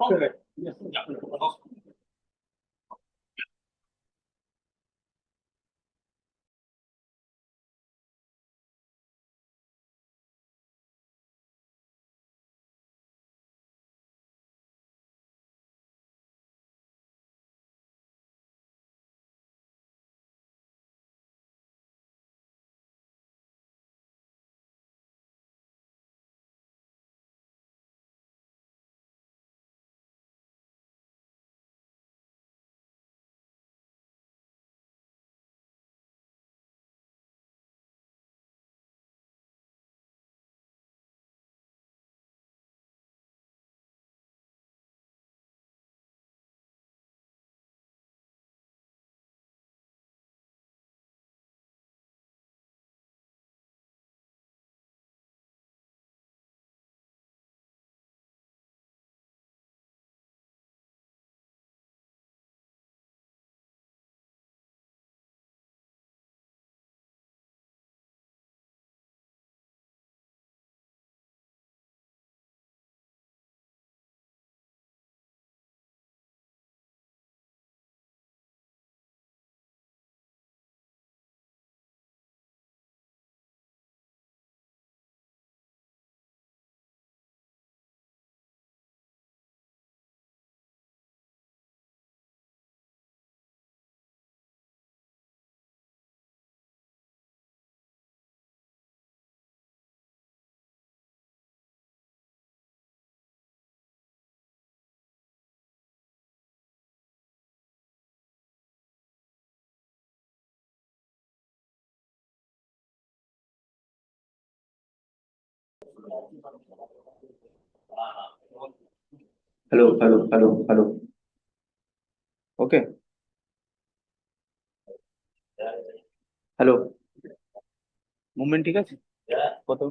Correct. Yes. Hello. Okay. Hello. Movement ঠিক আছে? কত?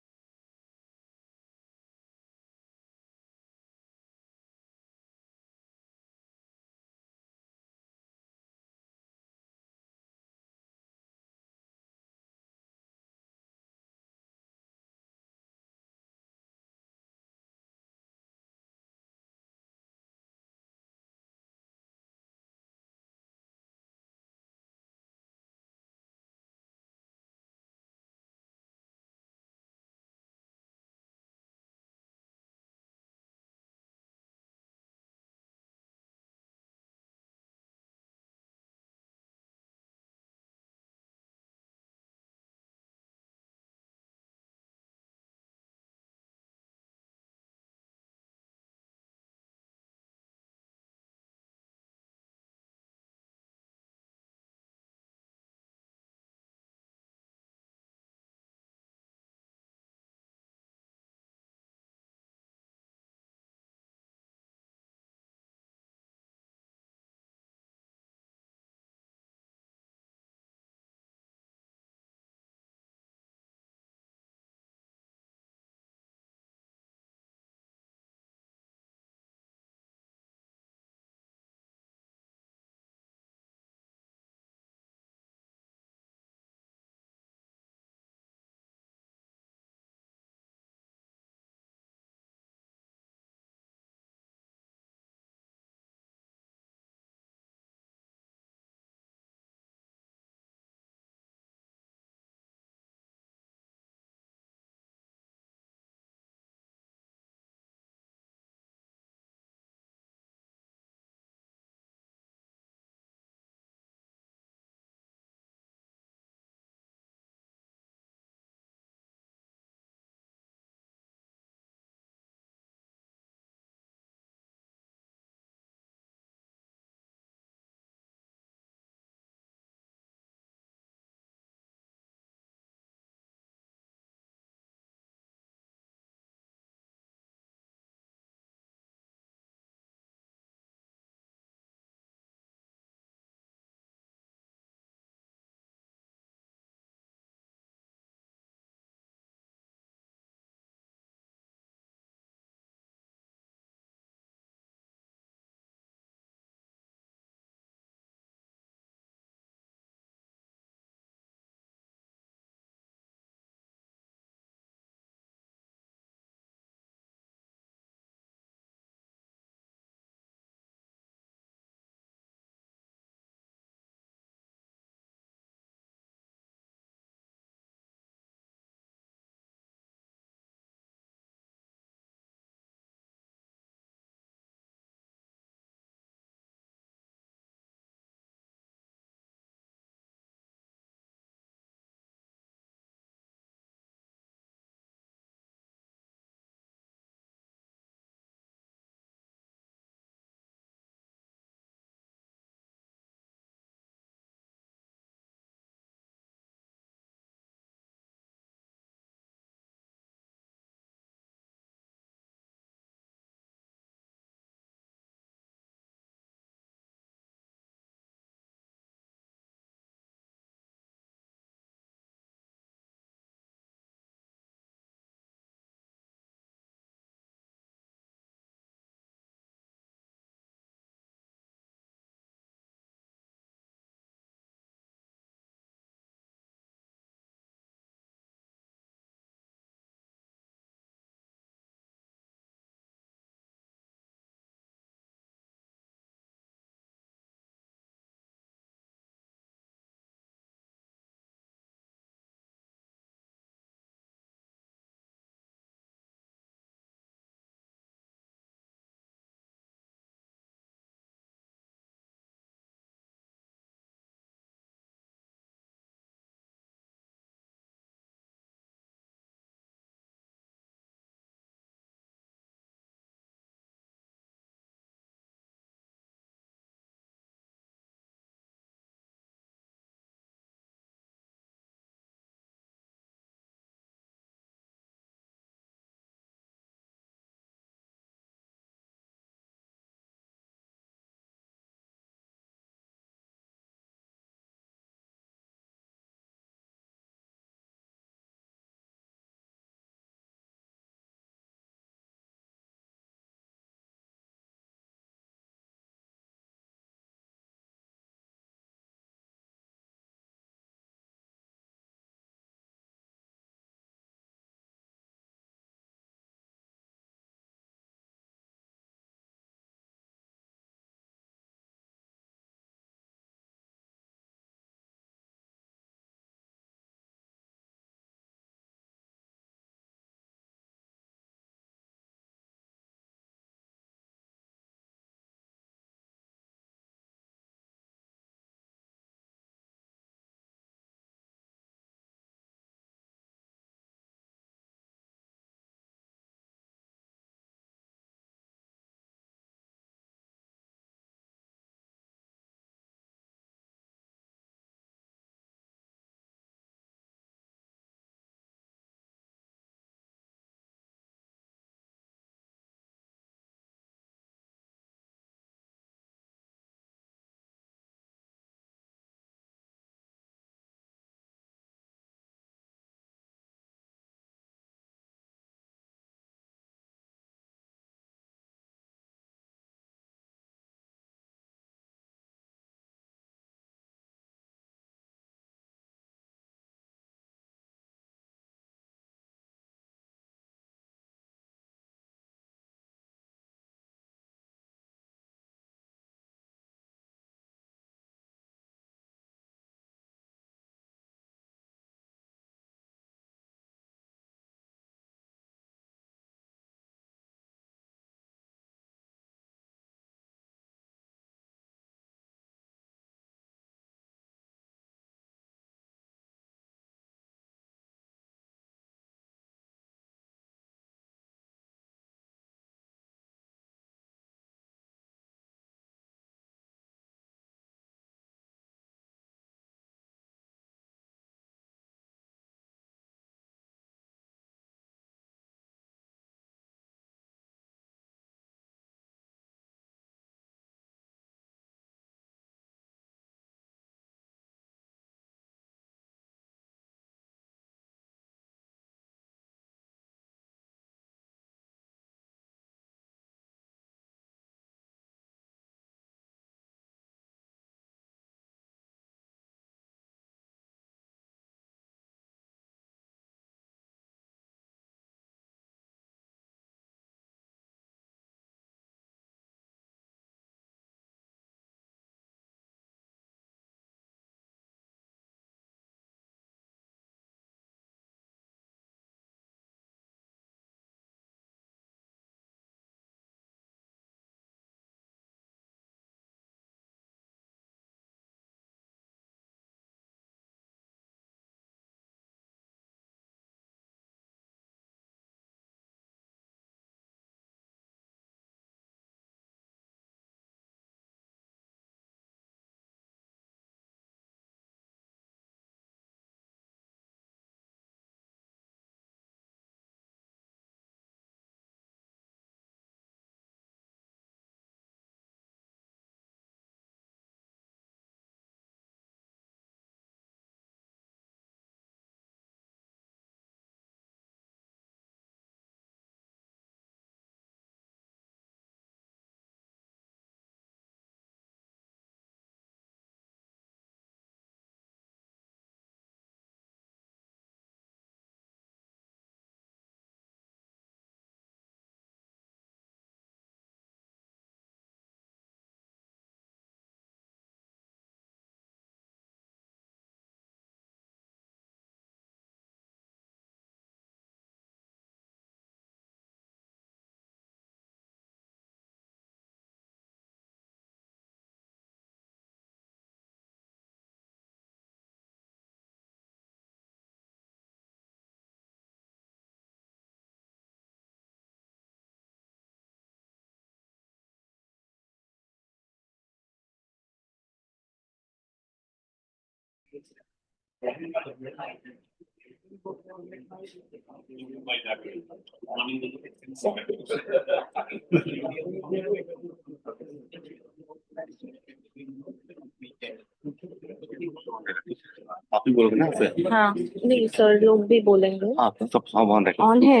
आप ही बोलोगे ना फिर? हाँ नहीं सर लोग भी बोलेंगे। हाँ तो सब ऑन रखें। ऑन है।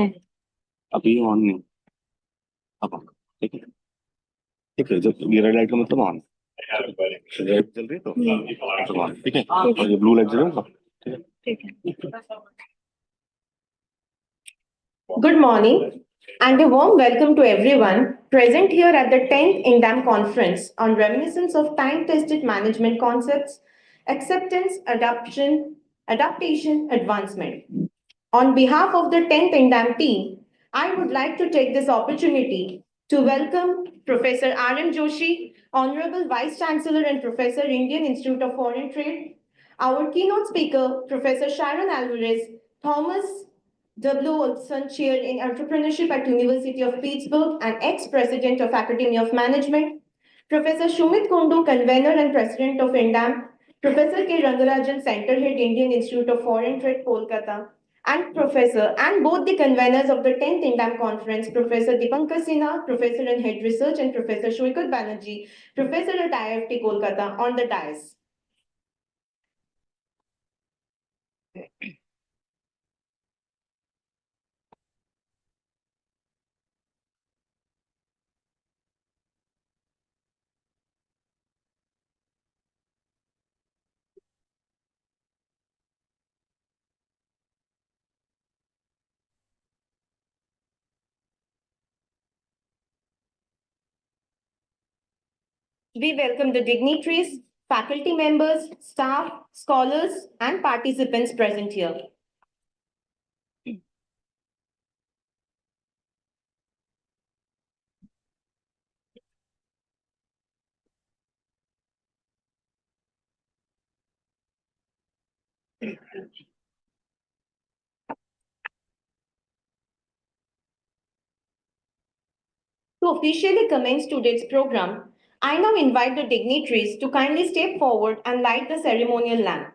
अभी ऑन नहीं। अब ठीक है, ठीक है, जब ये रेड लाइट का मतलब ऑन, रेड चल रही है तो ऑन, ठीक है, और ये ब्लू लाइट जल रही है तो ठीक है। ठीक है। Good morning and a warm welcome to everyone present here at the 10th INDAM conference on reminiscence of time-tested management concepts, acceptance, adaptation, advancement. On behalf of the 10th INDAM team, I would like to take this opportunity to welcome Professor R.M. Joshi, Honorable Vice Chancellor and Professor, Indian Institute of Foreign Trade, our keynote speaker, Professor Sharon Alvarez, Thomas W. Olson Chair in Entrepreneurship at University of Pittsburgh and ex-President of Academy of Management, Professor Sumit Kundu, Convener and President of INDAM, Professor K. Rangarajan, Center Head, Indian Institute of Foreign Trade, Kolkata, and Professor and both the conveners of the 10th INDAM Conference, Professor Dipankar Sinha, Professor and Head Research, and Professor Shoikat Banerjee, Professor at IIFT, Kolkata, on the dais. We welcome the dignitaries, faculty members, staff, scholars, and participants present here. To officially commence today's program, I now invite the dignitaries to kindly step forward and light the ceremonial lamp.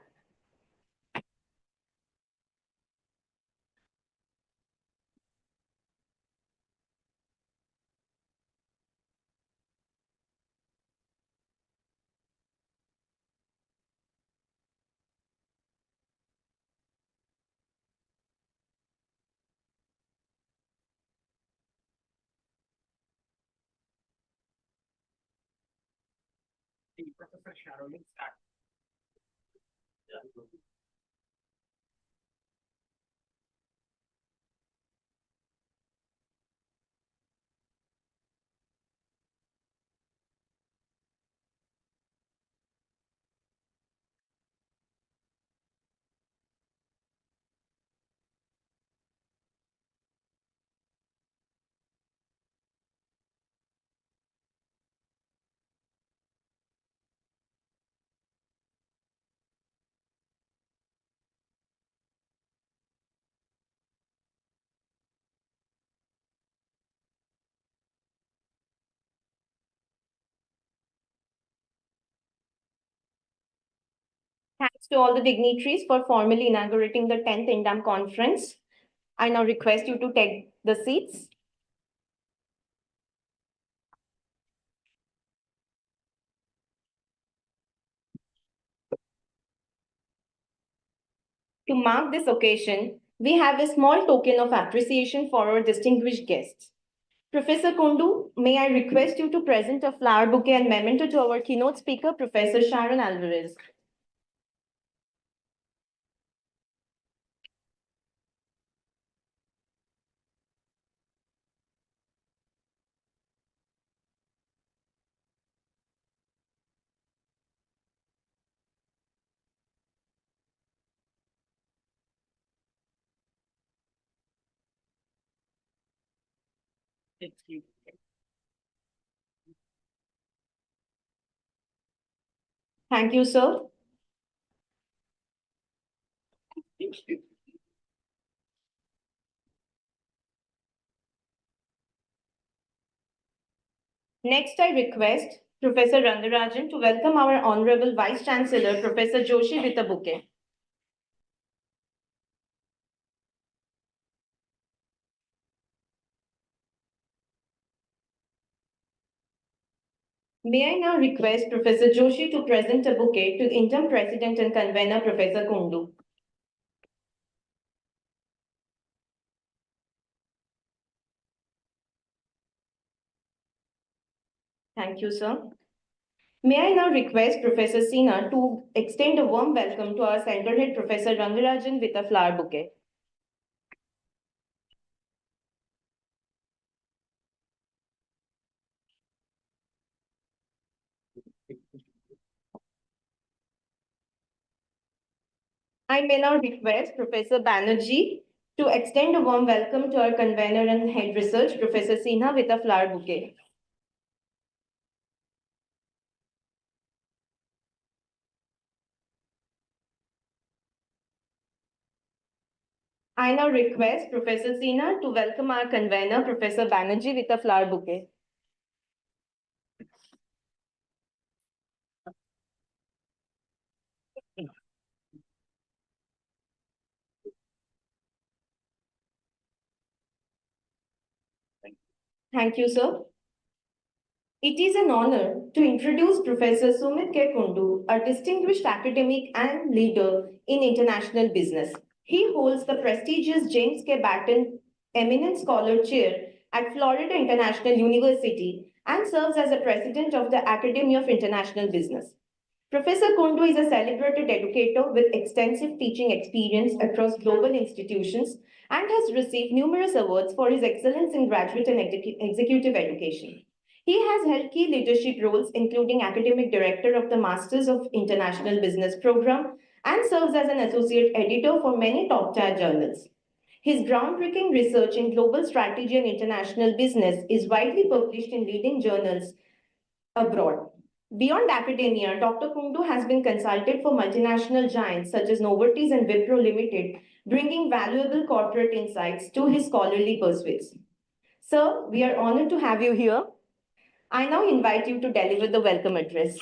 Professor Sharon, start. Thanks to all the dignitaries for formally inaugurating the 10th INDAM conference. I now request you to take the seats. To mark this occasion, we have a small token of appreciation for our distinguished guests. Professor Kundu, may I request you to present a flower bouquet and memento to our keynote speaker, Professor Sharon Alvarez. Thank you, sir. Next, I request Professor Rangarajan, to welcome our Honorable Vice Chancellor, Professor Joshi, with a bouquet. May I now request Professor Joshi to present a bouquet to INDAM President and Convener, Professor Kundu. Thank you, sir. May I now request Professor Sinha to extend a warm welcome to our center head, Professor Rangarajan, with a flower bouquet. I may now request Professor Banerjee to extend a warm welcome to our convener and head research, Professor Sinha, with a flower bouquet. I now request Professor Sinha to welcome our convener, Professor Banerjee, with a flower bouquet. Thank you, sir. It is an honor to introduce Professor Sumit K. Kundu, a distinguished academic and leader in international business. He holds the prestigious James K. Batten Eminent Scholar Chair at Florida International University and serves as the president of the Academy of International Business. Professor Kundu is a celebrated educator with extensive teaching experience across global institutions and has received numerous awards for his excellence in graduate and executive education. He has held key leadership roles, including academic director of the Masters of International Business program, and serves as an associate editor for many top-tier journals. His groundbreaking research in global strategy and international business is widely published in leading journals abroad. Beyond academia, Dr. Kundu has been consulted for multinational giants such as Novartis and Wipro Limited, bringing valuable corporate insights to his scholarly pursuits. Sir, we are honored to have you here. I now invite you to deliver the welcome address.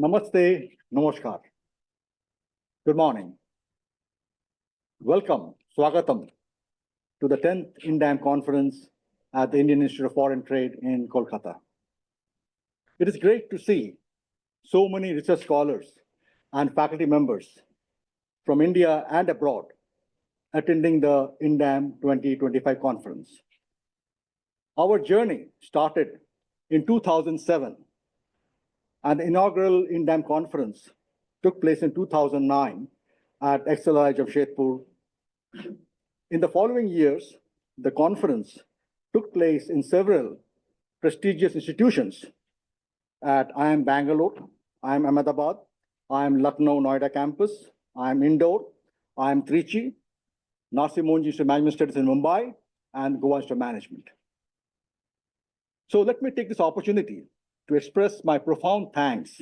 Namaste, Namaskar. Good morning. Welcome, Swagatam, to the 10th INDAM conference at the Indian Institute of Foreign Trade in Kolkata. It is great to see so many research scholars and faculty members from India and abroad attending the INDAM 2025 conference. Our journey started in 2007, and the inaugural INDAM conference took place in 2009 at XLI Jamshedpur. In the following years, the conference took place in several prestigious institutions at IIM Bangalore, IIM Ahmedabad, IIM Lucknow Noida campus, IIM Indore, IIM Trichy, Narsi Monji Institute of Management Studies in Mumbai, and Goa Institute of Management. So let me take this opportunity to express my profound thanks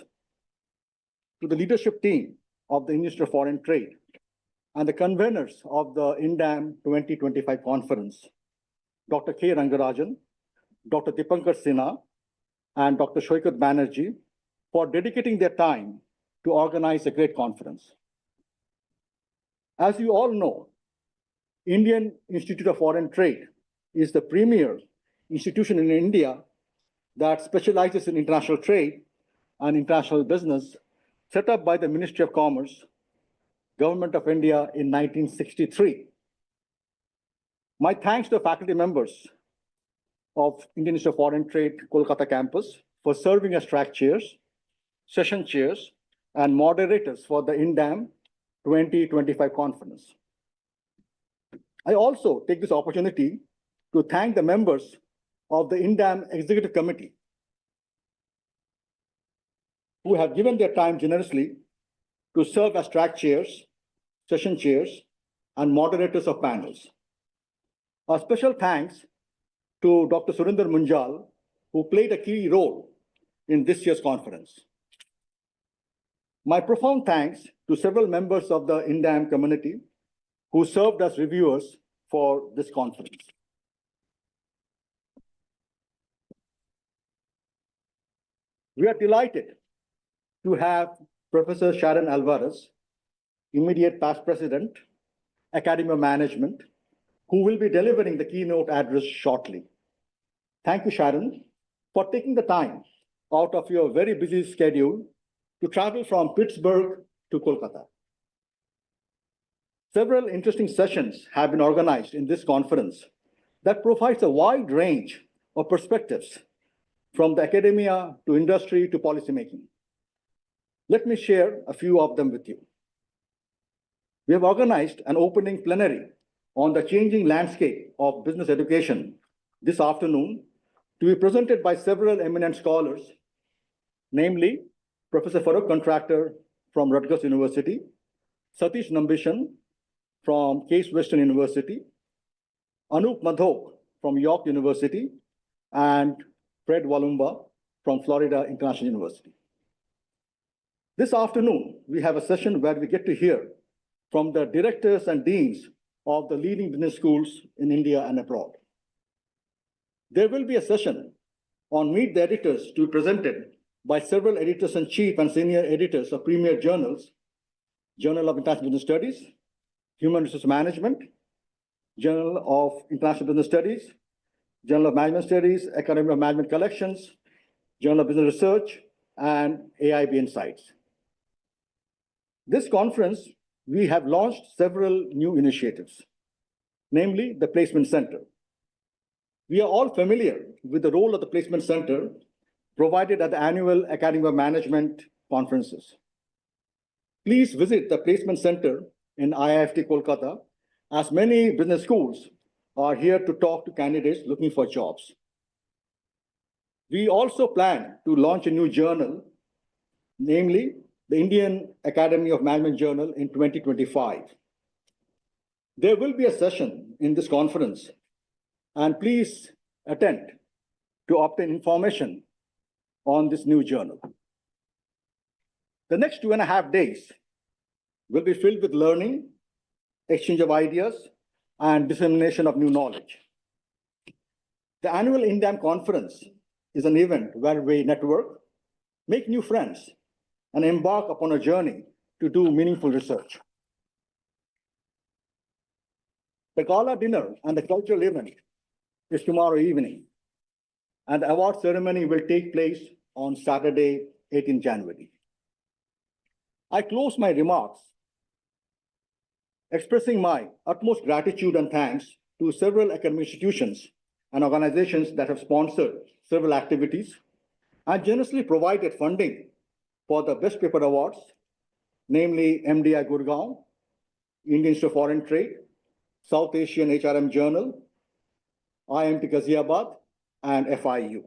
to the leadership team of the Institute of Foreign Trade and the conveners of the INDAM 2025 conference, Dr. K. Rangarajan, Dr. Dipankar Sinha, and Dr. Shoikat Banerjee, for dedicating their time to organize a great conference. As you all know, Indian Institute of Foreign Trade is the premier institution in India that specializes in international trade and international business, set up by the Ministry of Commerce, Government of India in 1963. My thanks to the faculty members of Indian Institute of Foreign Trade Kolkata campus for serving as track chairs, session chairs, and moderators for the INDAM 2025 conference. I also take this opportunity to thank the members of the INDAM Executive Committee who have given their time generously to serve as track chairs, session chairs, and moderators of panels. A special thanks to Dr. Surinder Munjal, who played a key role in this year's conference. My profound thanks to several members of the INDAM community who served as reviewers for this conference. We are delighted to have Professor Sharon Alvarez, immediate past president, Academy of Management, who will be delivering the keynote address shortly. Thank you, Sharon, for taking the time out of your very busy schedule to travel from Pittsburgh to Kolkata. Several interesting sessions have been organized in this conference that provides a wide range of perspectives from the academia to industry to policymaking. Let me share a few of them with you. We have organized an opening plenary on the changing landscape of business education this afternoon to be presented by several eminent scholars, namely Professor Farooq Contractor from Rutgers University, Satish Nambishan from Case Western University, Anup Madhok from York University, and Fred Walumba from Florida International University. This afternoon, we have a session where we get to hear from the directors and deans of the leading business schools in India and abroad. There will be a session on Meet the Editors to be presented by several editors-in-chief and senior editors of premier journals, Journal of International Business Studies, Human Resource Management, Journal of International Business Studies, Journal of Management Studies, Academy of Management Collections, Journal of Business Research, and AIB Insights. This conference, we have launched several new initiatives, namely the Placement Center. We are all familiar with the role of the Placement Center provided at the annual Academy of Management conferences. Please visit the Placement Center in IIFT Kolkata, as many business schools are here to talk to candidates looking for jobs. We also plan to launch a new journal, namely the Indian Academy of Management Journal in 2025. There will be a session in this conference, and please attend to obtain information on this new journal. The next 2.5 days will be filled with learning, exchange of ideas, and dissemination of new knowledge. The annual INDAM conference is an event where we network, make new friends, and embark upon a journey to do meaningful research. The gala dinner and the cultural event is tomorrow evening, and the award ceremony will take place on Saturday, 18 January. I close my remarks expressing my utmost gratitude and thanks to several academic institutions and organizations that have sponsored several activities and generously provided funding for the Best Paper Awards, namely MDI Gurgaon, Indian Institute of Foreign Trade, South Asian HRM Journal, IMT Ghaziabad, and FIU.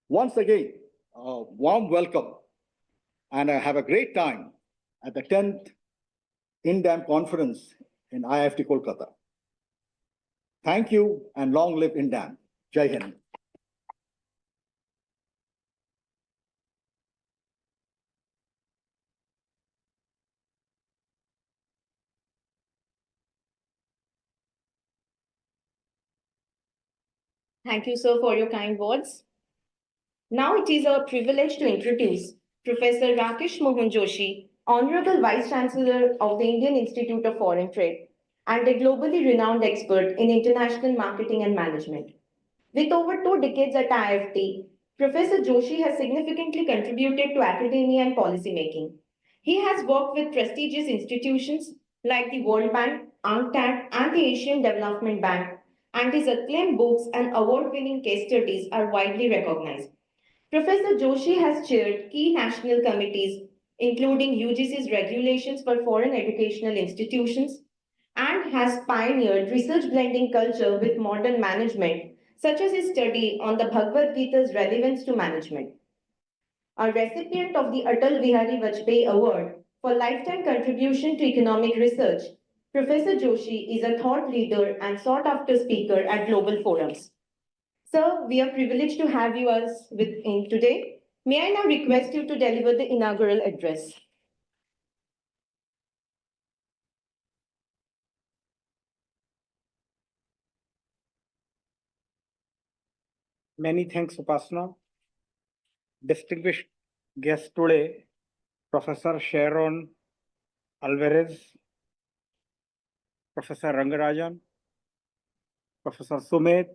Once again, a warm welcome, and I have a great time at the 10th INDAM conference in IIFT Kolkata. Thank you, and long live INDAM. Jai Hind. Thank you, sir, for your kind words. Now it is our privilege to introduce Professor Rakesh Mohan Joshi, Honorable Vice Chancellor of the Indian Institute of Foreign Trade and a globally renowned expert in international marketing and management. With over 2 decades at IIFT, Professor Joshi has significantly contributed to academia and policymaking. He has worked with prestigious institutions like the World Bank, UNCTAD, and the Asian Development Bank, and his acclaimed books and award-winning case studies are widely recognized. Professor Joshi has chaired key national committees, including UGC's regulations for foreign educational institutions, and has pioneered research blending culture with modern management, such as his study on the Bhagavad Gita's relevance to management. a recipient of the Atal Bihari Vajpayee Award for lifetime contribution to economic research. Professor Joshi is a thought leader and sought-after speaker at global forums. Sir, we are privileged to have you in today. May I now request you to deliver the inaugural address? Many thanks, Upasana. Distinguished guest today, Professor Sharon Alvarez, Professor Rangarajan, Professor Sumit,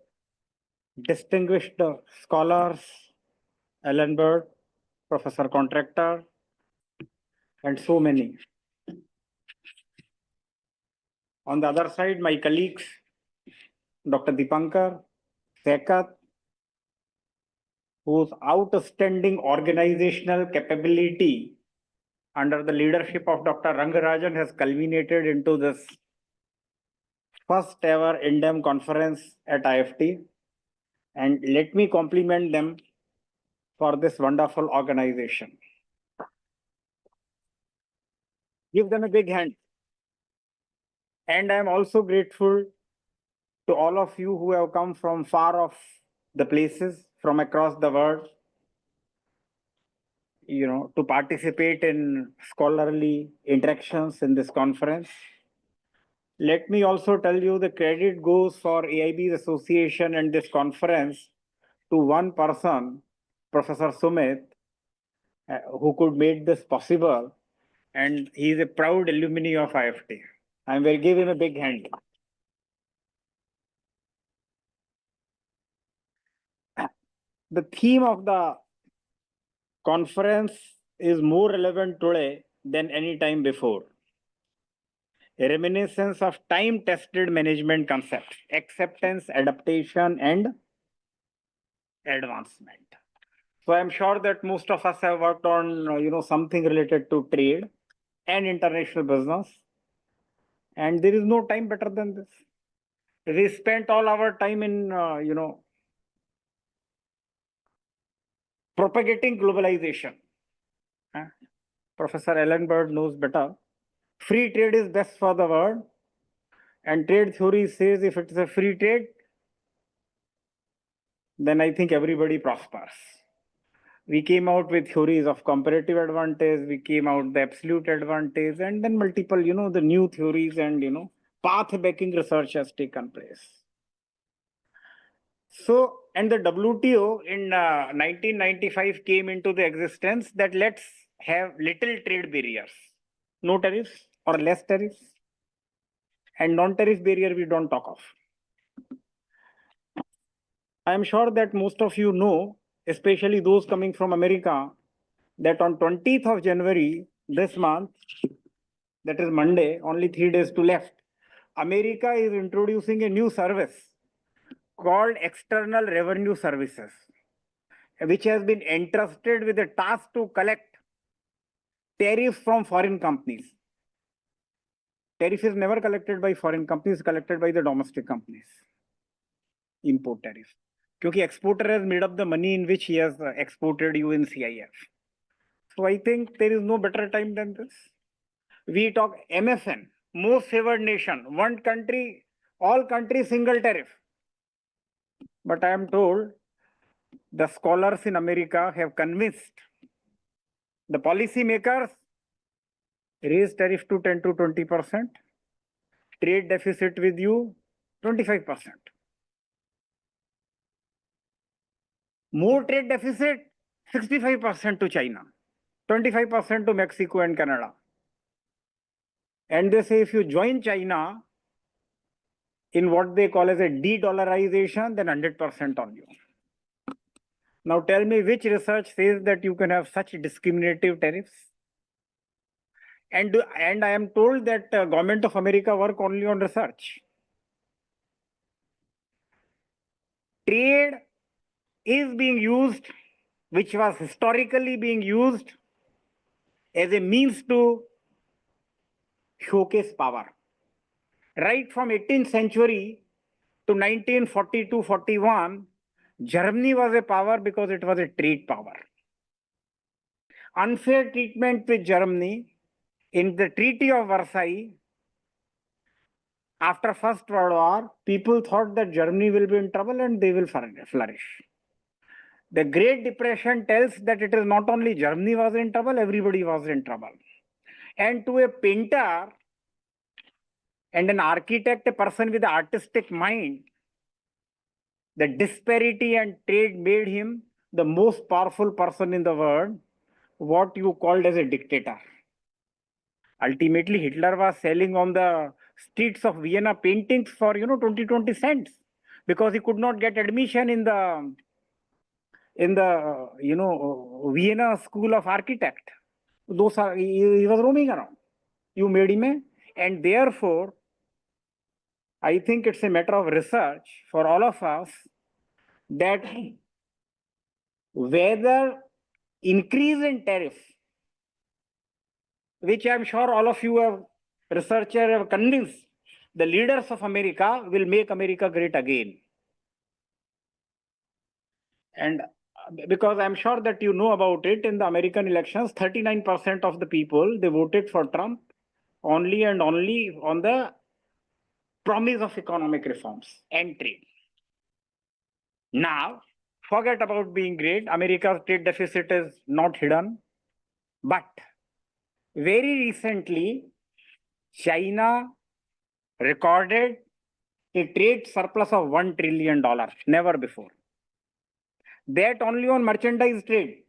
distinguished scholars, Alan Bird, Professor Contractor, and so many. On the other side, my colleagues, Dr. Dipankar, Sekat, whose outstanding organizational capability under the leadership of Dr. Rangarajan has culminated into this first ever INDAM conference at IIFT. And let me compliment them for this wonderful organization. Give them a big hand. And I am also grateful to all of you who have come from far off the places from across the world, to participate in scholarly interactions in this conference. Let me also tell you the credit goes for AIB's association and this conference to one person, Professor Sumit, who could make this possible. And he is a proud alumni of IIFT. I will give him a big hand. The theme of the conference is more relevant today than any time before. A reminiscence of time-tested management concepts, acceptance, adaptation, and advancement. So I'm sure that most of us have worked on, something related to trade and international business. And there is no time better than this. We spent all our time in, propagating globalization. Professor Alan Bird knows better. Free trade is best for the world. And trade theory says if it's a free trade, then I think everybody prospers. We came out with theories of comparative advantage, we came out the absolute advantage, and then multiple, the new theories and, path-backing research has taken place. So, and the WTO in 1995 came into the existence that let's have little trade barriers, no tariffs or less tariffs, and non-tariff barrier we don't talk of. I am sure that most of you know, especially those coming from America, that on 20th of January this month, that is Monday, only 3 days to left, America is introducing a new service called External Revenue Services, which has been entrusted with the task to collect tariffs from foreign companies. Tariff is never collected by foreign companies, collected by the domestic companies. Import tariff. Because exporter has made up the money in which he has exported you in CIF. So I think there is no better time than this. We talk MFN, most favored nation, one country, all countries, single tariff. But I am told the scholars in America have convinced the policy makers raise tariff to 10 to 20%, trade deficit with you 25%. More trade deficit 65% to China, 25% to Mexico and Canada. And they say if you join China in what they call as a de-dollarization, then 100% on you. Now tell me which research says that you can have such discriminative tariffs? And I am told that government of America work only on research. Trade is being used, which was historically being used as a means to showcase power. Right from 18th century to 1942-41, Germany was a power because it was a trade power. unfair treatment with Germany in the Treaty of Versailles. After First World War, people thought that Germany will be in trouble and they will flourish. The Great Depression tells that it is not only Germany was in trouble, everybody was in trouble. And to a painter and an architect, a person with an artistic mind, the disparity and trade made him the most powerful person in the world, what you called as a dictator. Ultimately, Hitler was selling on the streets of Vienna paintings for 20 cents because he could not get admission in the Vienna School of Architect. Those are he was roaming around. You made him and therefore I think it's a matter of research for all of us that whether increase in tariff, which I'm sure all of you have researchers have convinced the leaders of America will make America great again. And because I'm sure that you know about it, in the American elections, 39% of the people, they voted for Trump only and only on the promise of economic reforms and trade. Now, forget about being great. America's trade deficit is not hidden. But very recently, China recorded a trade surplus of $1 trillion, never before. That only on merchandise trade.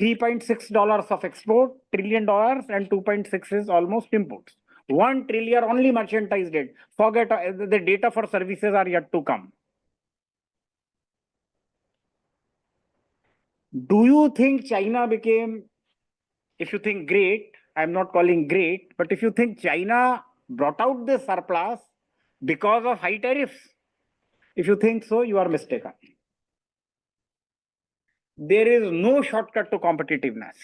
$3.6 of export, $1 trillion, and 2.6 is almost imports. 1 trillion only merchandise trade. Forget the data for services are yet to come. Do you think China became, if you think great, I'm not calling great, but if you think China brought out this surplus because of high tariffs, if you think so, you are mistaken. There is no shortcut to competitiveness.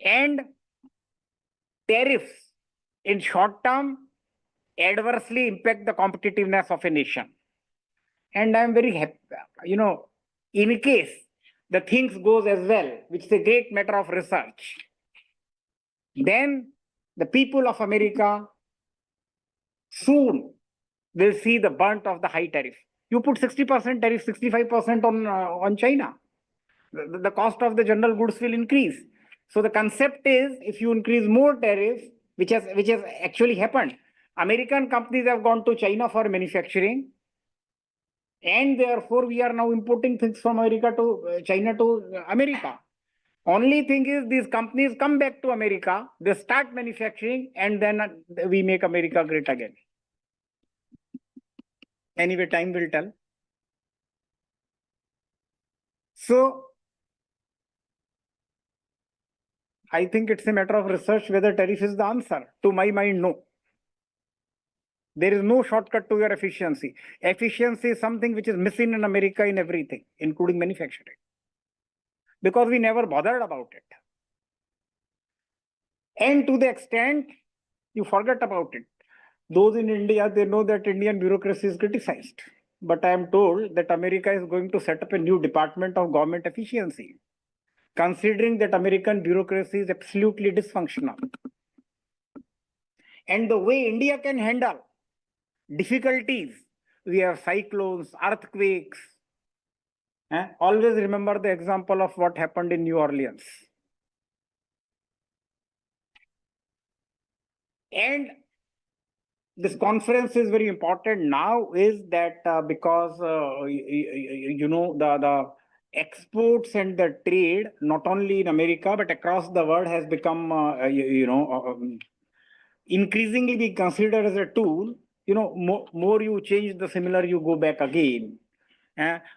And tariffs in short term adversely impact the competitiveness of a nation. And I'm very happy, in case the things goes as well, which is a great matter of research, then the people of America soon will see the brunt of the high tariff. You put 60% tariff, 65% on China. The cost of the general goods will increase. So the concept is, if you increase more tariff, which has actually happened, American companies have gone to China for manufacturing, and therefore we are now importing things from America to China to America. Only thing is, these companies come back to America, they start manufacturing, and then we make America great again. Anyway, time will tell. So I think it's a matter of research whether tariff is the answer. To my mind, no. There is no shortcut to your efficiency. Efficiency is something which is missing in America in everything, including manufacturing. Because we never bothered about it. And to the extent you forget about it. Those in India, they know that Indian bureaucracy is criticized. But I am told that America is going to set up a new department of government efficiency, considering that American bureaucracy is absolutely dysfunctional. And the way India can handle difficulties, we have cyclones, earthquakes. Always remember the example of what happened in New Orleans. And this conference is very important now is that because, the exports and the trade, not only in America, but across the world has become, increasingly be considered as a tool. More you change the similar, you go back again.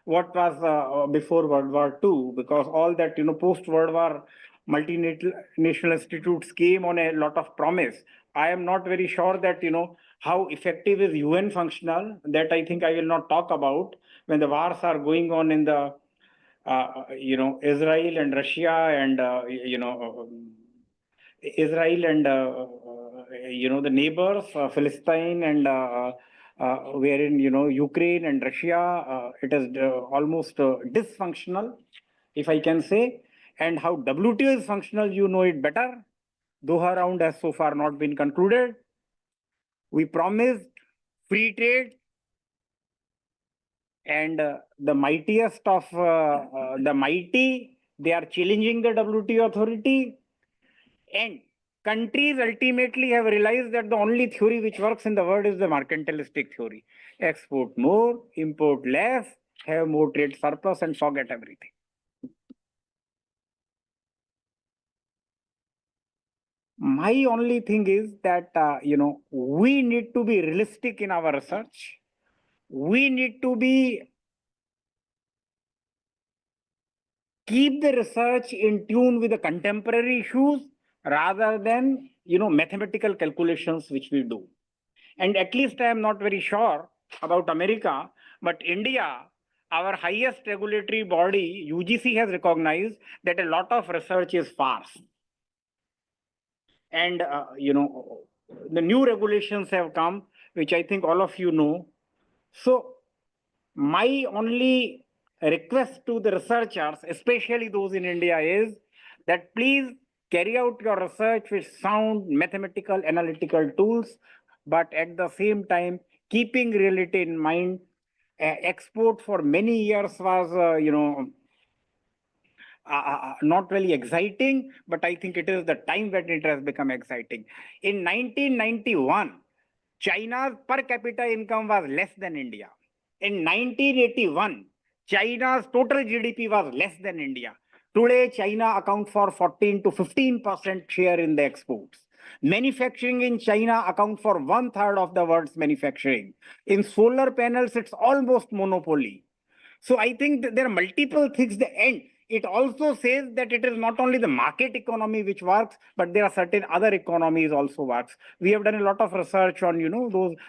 What was before World War II, because all that, post-World War multinational institutes came on a lot of promise. I am not very sure that, how effective is UN functional. That I think I will not talk about when the wars are going on in the, Israel and Russia and, Israel and, the neighbors, Palestine and wherein, Ukraine and Russia, it is almost dysfunctional. if I can say, and how WTO is functional, you know it better. Doha round has so far not been concluded. We promised free trade, and the mightiest of the mighty, they are challenging the WTO authority. And countries ultimately have realized that the only theory which works in the world is the mercantilistic theory. Export more, import less, have more trade surplus, and forget everything. My only thing is that, we need to be realistic in our research. We need to keep the research in tune with the contemporary issues rather than, mathematical calculations which we do. And at least I am not very sure about America, but India, our highest regulatory body, UGC, has recognized that a lot of research is farce. And, the new regulations have come, which I think all of you know. So my only request to the researchers, especially those in India, is that please carry out your research with sound mathematical analytical tools, but at the same time, keeping reality in mind. Export for many years was, not really exciting, but I think it is the time when it has become exciting. In 1991, China's per capita income was less than India. In 1981, China's total GDP was less than India. Today, China accounts for 14 to 15% share in the exports. Manufacturing in China accounts for 1/3 of the world's manufacturing. In solar panels, it's almost monopoly. So I think that there are multiple things. And it also says that it is not only the market economy which works, but there are certain other economies also works. We have done a lot of research on,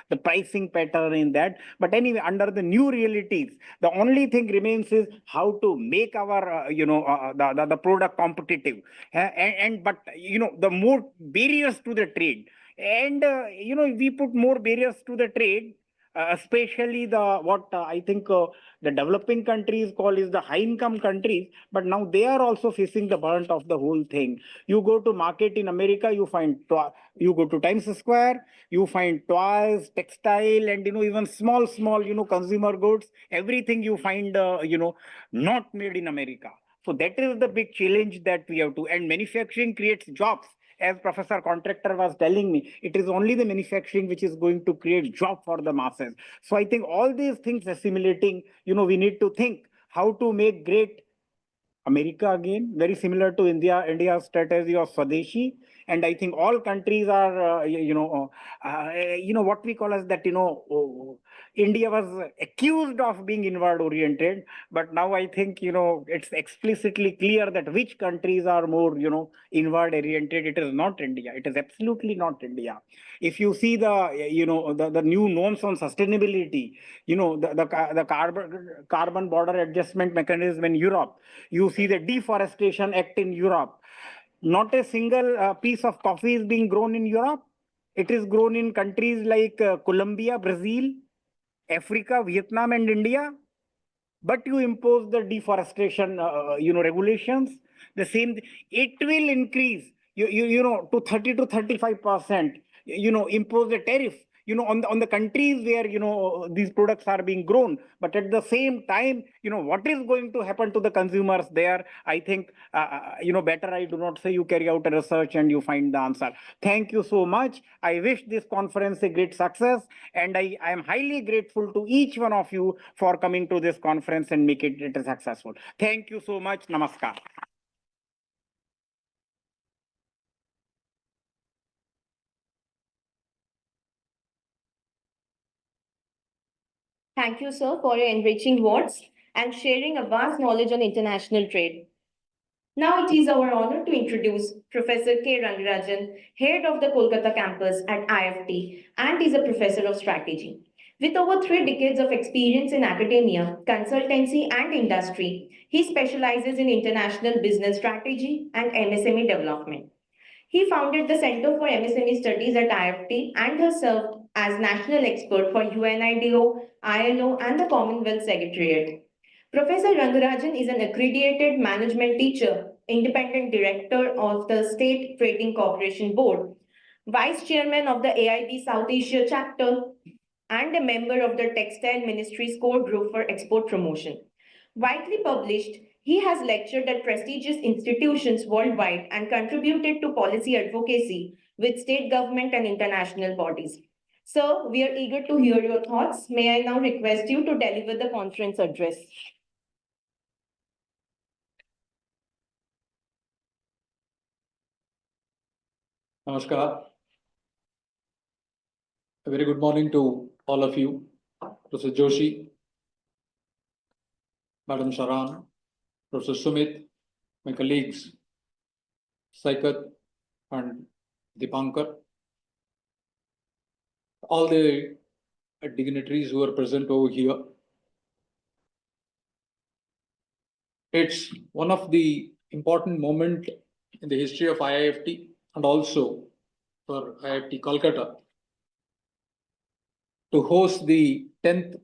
the pricing pattern in that. But anyway, under the new realities, the only thing remains is how to make our, the product competitive. But, the more barriers to the trade. And, we put more barriers to the trade, especially what I think the developing countries call is the high income countries, but now they are also facing the brunt of the whole thing. You go to market in America, you go to Times Square, you find toys, textile, and even small consumer goods. Everything you find not made in America. So that is the big challenge that we have to. And manufacturing creates jobs. As Professor Contractor was telling me, it is only the manufacturing which is going to create job for the masses. So I think all these things assimilating, we need to think how to make great America again, very similar to India's strategy of Swadeshi. And I think all countries are, what we call as that, India was accused of being inward oriented, but now I think, it's explicitly clear that which countries are more, inward oriented. It is not India. It is absolutely not India. If you see the new norms on sustainability, the carbon border adjustment mechanism in Europe, you see the Deforestation Act in Europe. Not a single piece of coffee is being grown in Europe. It is grown in countries like Colombia, Brazil, Africa, Vietnam, and India. But you impose the deforestation, regulations. The same, it will increase, to 30 to 35%. Impose a tariff, on the countries where these products are being grown. But at the same time, what is going to happen to the consumers there? I think better I do not say. You carry out a research and you find the answer. Thank you so much. I wish this conference a great success, and I am highly grateful to each one of you for coming to this conference and make it successful. Thank you so much. Namaskar. Thank you, sir, for your enriching words and sharing a vast knowledge on international trade. Now it is our honor to introduce Professor K. Rangarajan, head of the Kolkata campus at IIFT, and is a professor of strategy. With over 3 decades of experience in academia, consultancy, and industry, he specializes in international business strategy and MSME development. He founded the Center for MSME Studies at IIFT and has served as national expert for UNIDO, ILO, and the Commonwealth Secretariat. Professor Rangarajan is an accredited management teacher, independent director of the State Trading Corporation Board, vice chairman of the AIB South Asia chapter, and a member of the Textile Ministry's core group for export promotion. Widely published, he has lectured at prestigious institutions worldwide and contributed to policy advocacy with state government and international bodies. Sir, we are eager to hear your thoughts. May I now request you to deliver the conference address? Namaskar. A very good morning to all of you. Professor Joshi, Madam Sharan, Professor Sumit, my colleagues, Saikat and Dipankar, all the dignitaries who are present over here. It's one of the important moments in the history of IIFT and also for IIFT Kolkata to host the 10th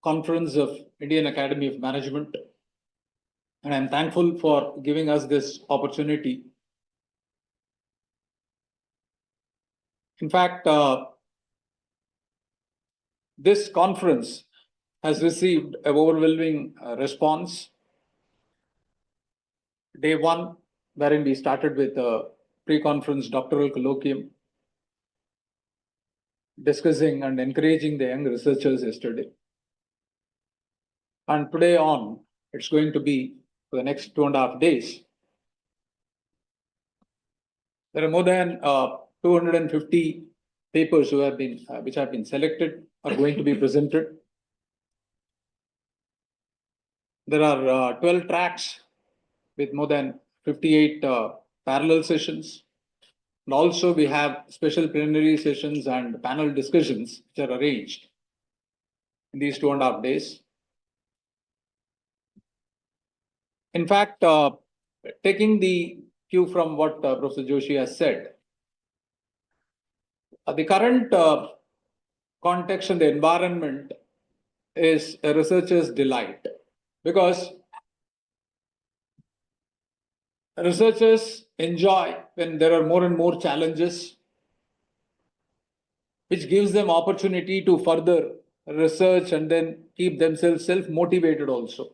conference of Indian Academy of Management. And I'm thankful for giving us this opportunity. In fact, this conference has received an overwhelming response. Day one, wherein we started with a pre-conference doctoral colloquium, discussing and encouraging the young researchers yesterday. And today on, it's going to be for the next 2.5 days. There are more than 250 papers who have been, which have been selected, are going to be presented. There are 12 tracks with more than 58 parallel sessions. And also we have special plenary sessions and panel discussions which are arranged in these 2.5 days. In fact, taking the cue from what Professor Joshi has said, the current context and the environment is a researcher's delight, because researchers enjoy when there are more and more challenges, which gives them opportunity to further research and then keep themselves self-motivated also.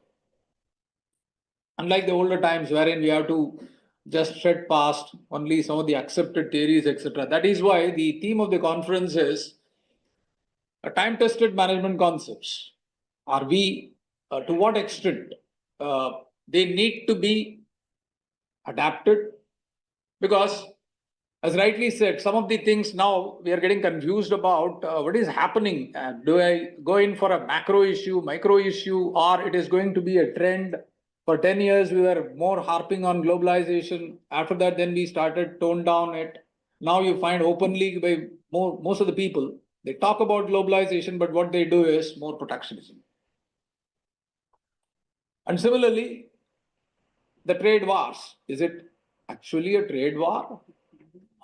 Unlike the older times wherein we have to just tread past only some of the accepted theories, etc. That is why the theme of the conference is time-tested management concepts. Are we, to what extent they need to be adapted? Because, as rightly said, some of the things now we are getting confused about what is happening. Do I go in for a macro issue, micro issue, or it is going to be a trend? For 10 years, we were more harping on globalization. After that, then we started tone down it. Now you find openly by most of the people, they talk about globalization, but what they do is more protectionism. And similarly, the trade wars, is it actually a trade war?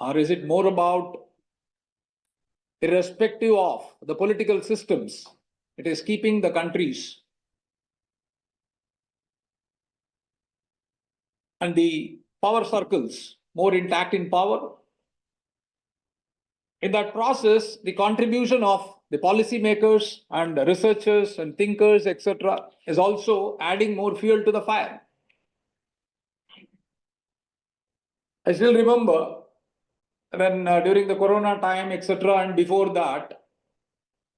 Or is it more about, irrespective of the political systems, it is keeping the countries and the power circles more intact in power? In that process, the contribution of the policymakers and the researchers and thinkers, etc., is also adding more fuel to the fire. I still remember when during the Corona time, etc., and before that,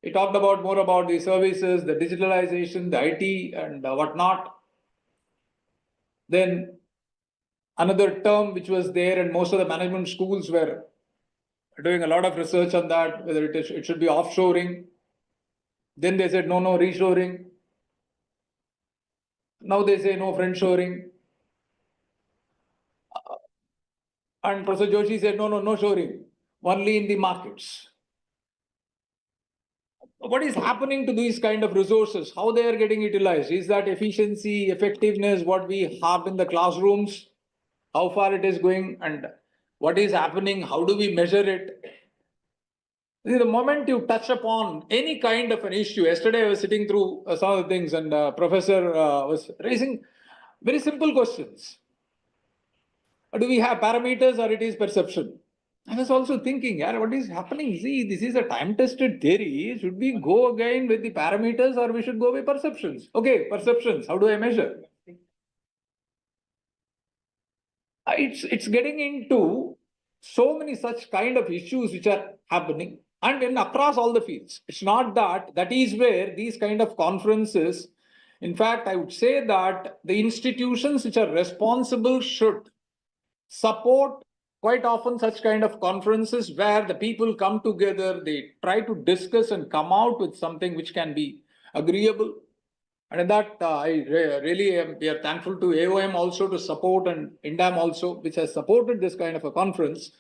we talked about more about the services, the digitalization, the IT, and whatnot. Then another term which was there, and most of the management schools were doing a lot of research on that, whether it should be offshoring. Then they said, no, reshoring. Now they say no, friendshoring. And Professor Joshi said, no shoring, only in the markets. What is happening to these kind of resources? How they are getting utilized? Is that efficiency, effectiveness, what we have in the classrooms? How far it is going, and what is happening? How do we measure it? The moment you touch upon any kind of an issue, yesterday I was sitting through some of the things and Professor was raising very simple questions. Do we have parameters or it is perception? I was also thinking, yeah, what is happening? See, this is a time-tested theory. Should we go again with the parameters or we should go with perceptions? Okay, perceptions. How do I measure? It's getting into so many such kind of issues which are happening and in across all the fields. It's not that is where these kind of conferences, in fact, I would say that the institutions which are responsible should support quite often such kind of conferences where the people come together, they try to discuss and come out with something which can be agreeable. And in that, really am, we are thankful to AOM also to support and INDAM also, which has supported this kind of a conference.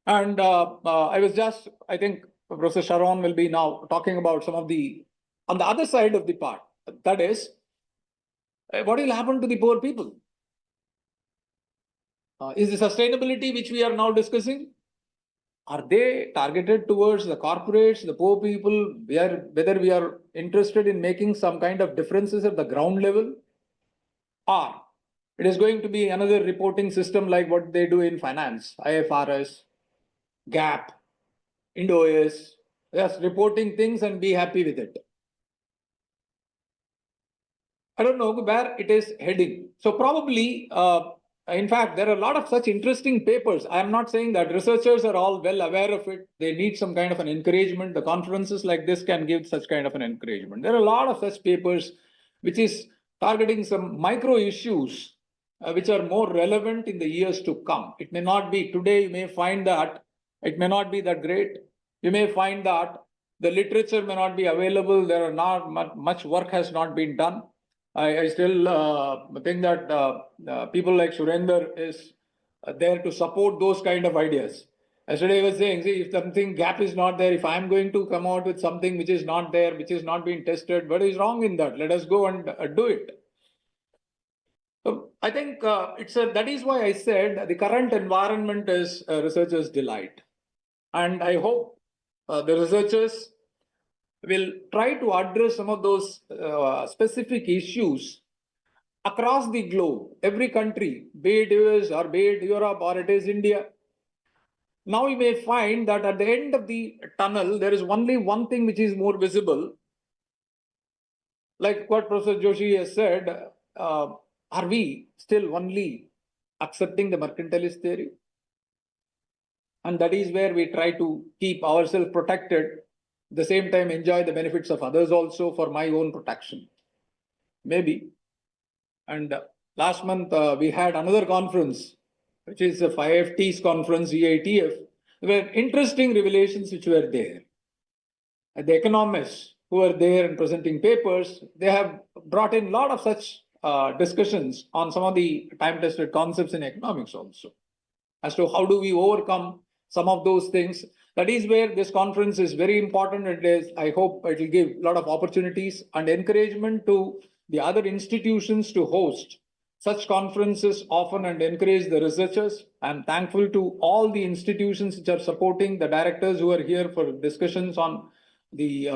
And I think Professor Sharon will be now talking about some of the, on the other side of the part, that is, what will happen to the poor people? Is the sustainability which we are now discussing, are they targeted towards the corporates, the poor people, whether we are interested in making some kind of differences at the ground level? Or it is going to be another reporting system like what they do in finance, IFRS, GAP, INDOS, just reporting things and be happy with it. I don't know where it is heading. So probably, in fact, there are a lot of such interesting papers. I am not saying that researchers are all well aware of it. They need some kind of an encouragement. The conferences like this can give such kind of an encouragement. There are a lot of such papers which is targeting some micro issues which are more relevant in the years to come. It may not be today, you may find that it may not be that great. You may find that the literature may not be available. There are not much work has not been done. I still think that people like Surender is there to support those kind of ideas. Yesterday I was saying, see, if something gap is not there, if I'm going to come out with something which is not there, which is not being tested, what is wrong in that? Let us go and do it. So I think that is why I said the current environment is researchers' delight. And I hope the researchers will try to address some of those specific issues across the globe, every country, be it US or be it Europe or it is India. Now you may find that at the end of the tunnel, there is only one thing which is more visible. Like what Professor Joshi has said, are we still only accepting the mercantilist theory? And that is where we try to keep ourselves protected, at the same time enjoy the benefits of others also for my own protection. Maybe. And last month we had another conference, which is the IIFT's conference, EITF. There were interesting revelations which were there. And the economists who were there and presenting papers, they have brought in a lot of such discussions on some of the time-tested concepts in economics also, as to how do we overcome some of those things. That is where this conference is very important. It is, I hope it will give a lot of opportunities and encouragement to the other institutions to host such conferences often and encourage the researchers. I'm thankful to all the institutions which are supporting the directors who are here for discussions on the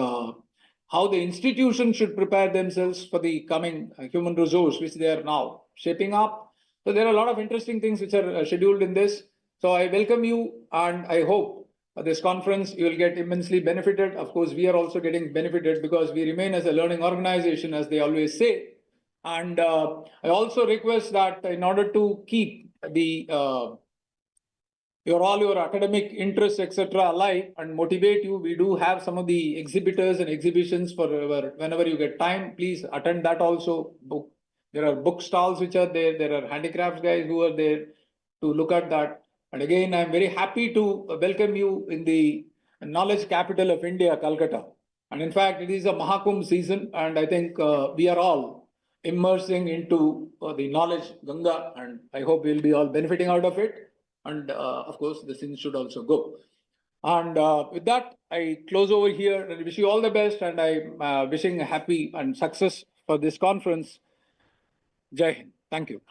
how the institution should prepare themselves for the coming human resource, which they are now shaping up. So there are a lot of interesting things which are scheduled in this. So I welcome you and I hope this conference you will get immensely benefited. Of course, we are also getting benefited because we remain as a learning organization, as they always say. And I also request that in order to keep the all your academic interests, etc., alive and motivate you, we do have some of the exhibitors and exhibitions for whenever you get time. Please attend that also. There are book stalls which are there. There are handicrafts guys who are there to look at that. And again, I'm very happy to welcome you in the knowledge capital of India, Kolkata. And in fact, it is a Mahakumbh season, and I think we are all immersing into the knowledge Ganga, and I hope we'll be all benefiting out of it. And of course, the things should also go. And with that, I close over here and wish you all the best. And I'm wishing a happy and success for this conference. Jai Hind. Thank you.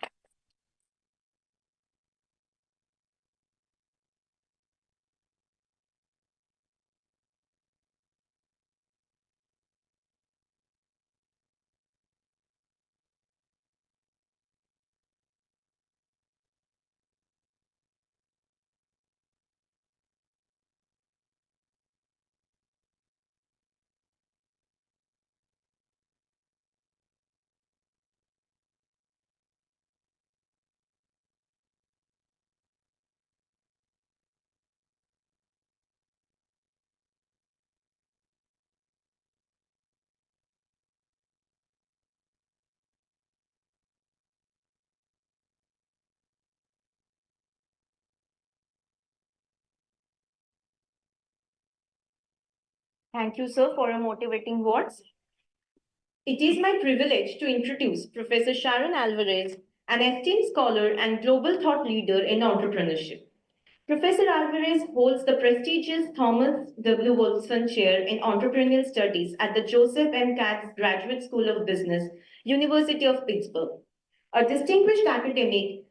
Thank you, sir, for your motivating words. It is my privilege to introduce Professor Sharon Alvarez, an esteemed scholar and global thought leader in entrepreneurship. Professor Alvarez holds the prestigious Thomas W. Wolfson Chair in Entrepreneurial Studies at the Joseph M. Katz Graduate School of Business, University of Pittsburgh. A distinguished academic,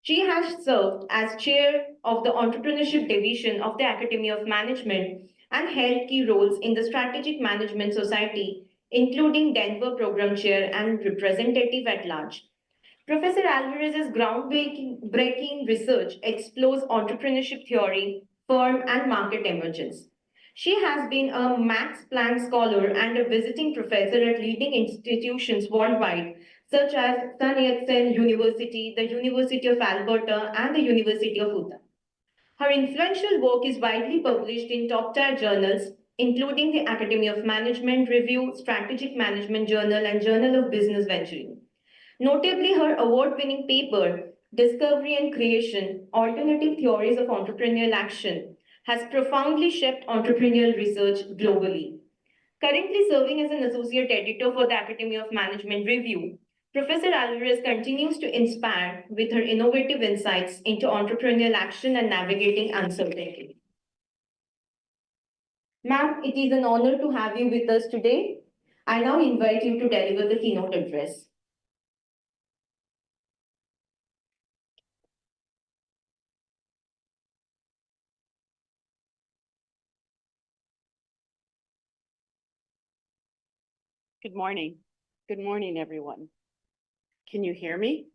she has served as chair of the Entrepreneurship Division of the Academy of Management and held key roles in the Strategic Management Society, including Denver Program Chair and Representative at Large. Professor Alvarez's groundbreaking research explores entrepreneurship theory, firm, and market emergence. She has been a Max Planck scholar and a visiting professor at leading institutions worldwide, such as Sun Yat-sen University, the University of Alberta, and the University of Utah. Her influential work is widely published in top-tier journals, including the Academy of Management Review, Strategic Management Journal, and Journal of Business Venturing. Notably, her award-winning paper, Discovery and Creation, Alternative Theories of Entrepreneurial Action, has profoundly shaped entrepreneurial research globally. Currently serving as an associate editor for the Academy of Management Review, Professor Alvarez continues to inspire with her innovative insights into entrepreneurial action and navigating uncertainty. Ma'am, it is an honor to have you with us today. I now invite you to deliver the keynote address. Good morning. Good morning, everyone. Can you hear me?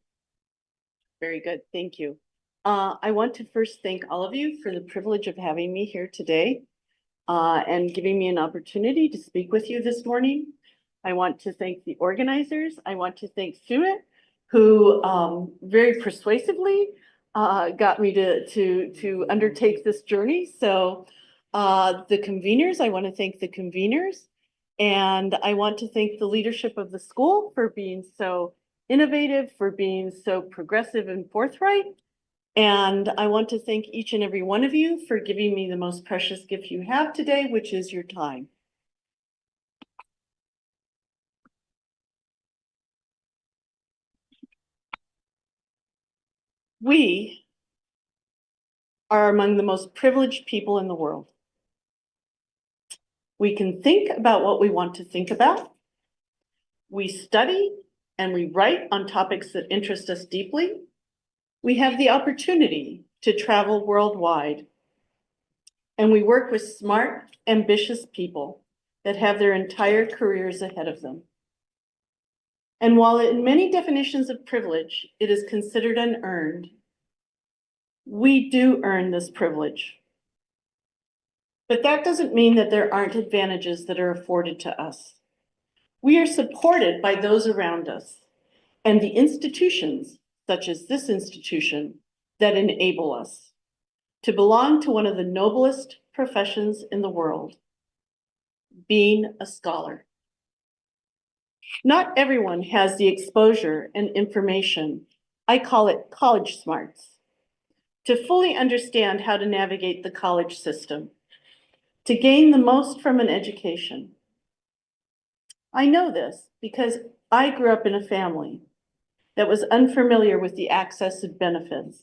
Very good, thank you. I want to first thank all of you for the privilege of having me here today and giving me an opportunity to speak with you this morning. I want to thank the organizers. I want to thank Sumit, who very persuasively got me to undertake this journey. So the conveners, I want to thank the conveners. And I want to thank the leadership of the school for being so innovative, for being so progressive and forthright. And I want to thank each and every one of you for giving me the most precious gift you have today, which is your time. We are among the most privileged people in the world. We can think about what we want to think about. We study and we write on topics that interest us deeply. We have the opportunity to travel worldwide. And we work with smart, ambitious people that have their entire careers ahead of them. And while in many definitions of privilege, it is considered unearned, we do earn this privilege. But that doesn't mean that there aren't advantages that are afforded to us. We are supported by those around us and the institutions, such as this institution, that enable us to belong to one of the noblest professions in the world, being a scholar. Not everyone has the exposure and information, I call it college smarts, to fully understand how to navigate the college system, to gain the most from an education. I know this because I grew up in a family that was unfamiliar with the access and benefits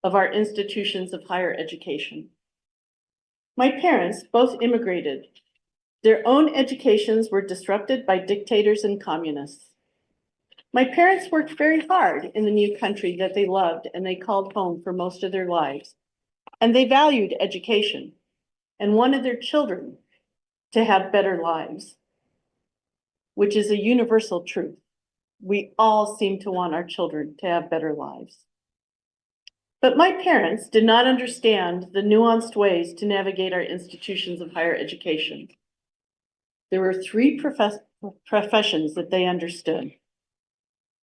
of our institutions of higher education. My parents both immigrated. Their own educations were disrupted by dictators and communists. My parents worked very hard in the new country that they loved and they called home for most of their lives. And they valued education and wanted their children to have better lives, which is a universal truth. We all seem to want our children to have better lives. But my parents did not understand the nuanced ways to navigate our institutions of higher education. There were three professions that they understood: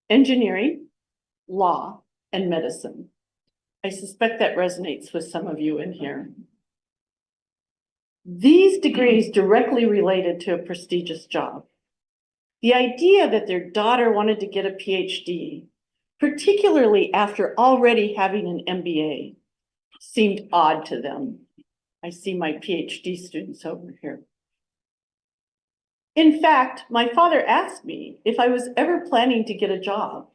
engineering, law, and medicine. I suspect that resonates with some of you in here. These degrees directly related to a prestigious job. The idea that their daughter wanted to get a PhD, particularly after already having an MBA, seemed odd to them. I see my PhD students over here. In fact, my father asked me if I was ever planning to get a job.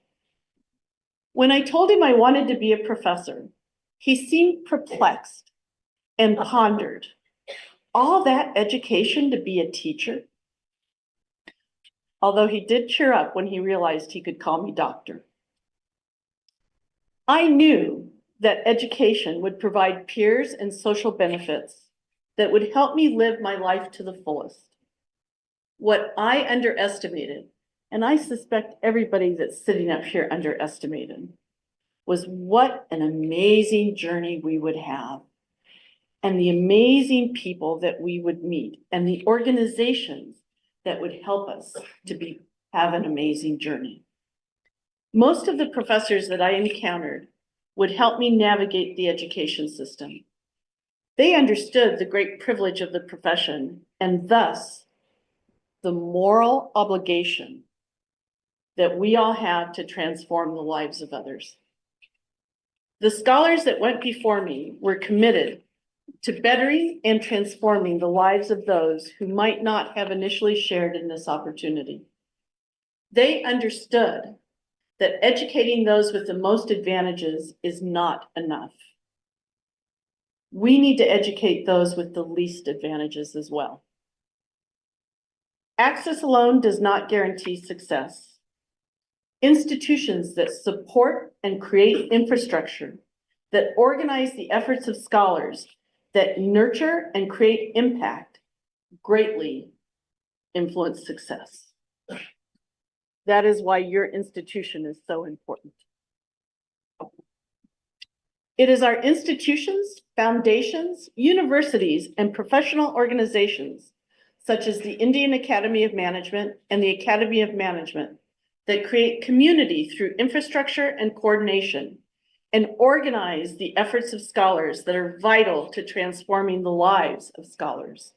When I told him I wanted to be a professor, he seemed perplexed and pondered. All that education to be a teacher? Although he did cheer up when he realized he could call me doctor. I knew that education would provide peers and social benefits that would help me live my life to the fullest. What I underestimated, and I suspect everybody that's sitting up here underestimated, was what an amazing journey we would have, and the amazing people that we would meet, and the organizations that would help us to have an amazing journey. Most of the professors that I encountered would help me navigate the education system. They understood the great privilege of the profession and thus the moral obligation that we all have to transform the lives of others. The scholars that went before me were committed to bettering and transforming the lives of those who might not have initially shared in this opportunity. They understood that educating those with the most advantages is not enough. We need to educate those with the least advantages as well. Access alone does not guarantee success. Institutions that support and create infrastructure, that organize the efforts of scholars, that nurture and create impact, greatly influence success. That is why your institution is so important. It is our institutions, foundations, universities, and professional organizations, such as the Indian Academy of Management and the Academy of Management, that create community through infrastructure and coordination, and organize the efforts of scholars that are vital to transforming the lives of scholars.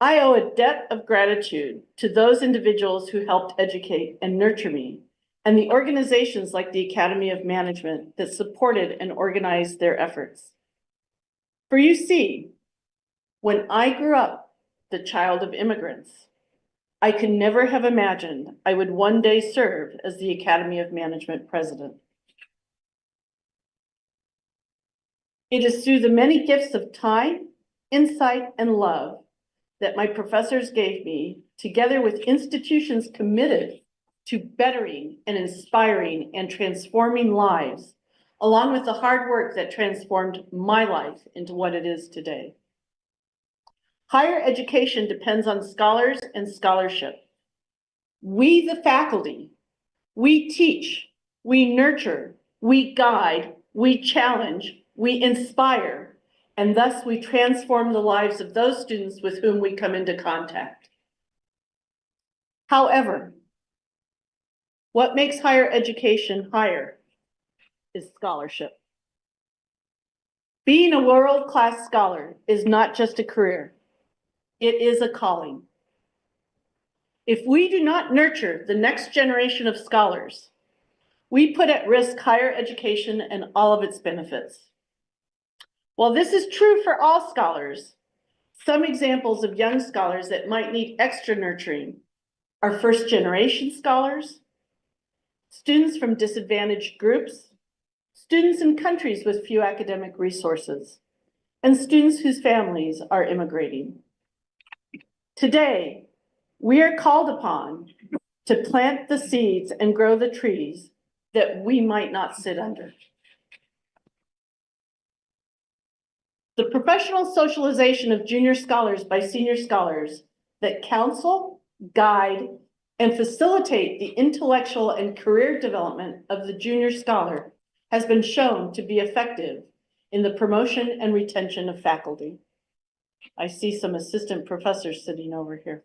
I owe a debt of gratitude to those individuals who helped educate and nurture me, and the organizations like the Academy of Management that supported and organized their efforts. For you see, when I grew up, the child of immigrants, I could never have imagined I would one day serve as the Academy of Management president. It is through the many gifts of time, insight, and love that my professors gave me, together with institutions committed to bettering and inspiring and transforming lives, along with the hard work that transformed my life into what it is today. Higher education depends on scholars and scholarship. We, the faculty, we teach, we nurture, we guide, we challenge, we inspire, and thus we transform the lives of those students with whom we come into contact. However, what makes higher education higher is scholarship. Being a world-class scholar is not just a career, it is a calling. If we do not nurture the next generation of scholars, we put at risk higher education and all of its benefits. While this is true for all scholars, some examples of young scholars that might need extra nurturing are first-generation scholars, students from disadvantaged groups, students in countries with few academic resources, and students whose families are immigrating. Today, we are called upon to plant the seeds and grow the trees that we might not sit under. The professional socialization of junior scholars by senior scholars that counsel, guide, and facilitate the intellectual and career development of the junior scholar has been shown to be effective in the promotion and retention of faculty. I see some assistant professors sitting over here.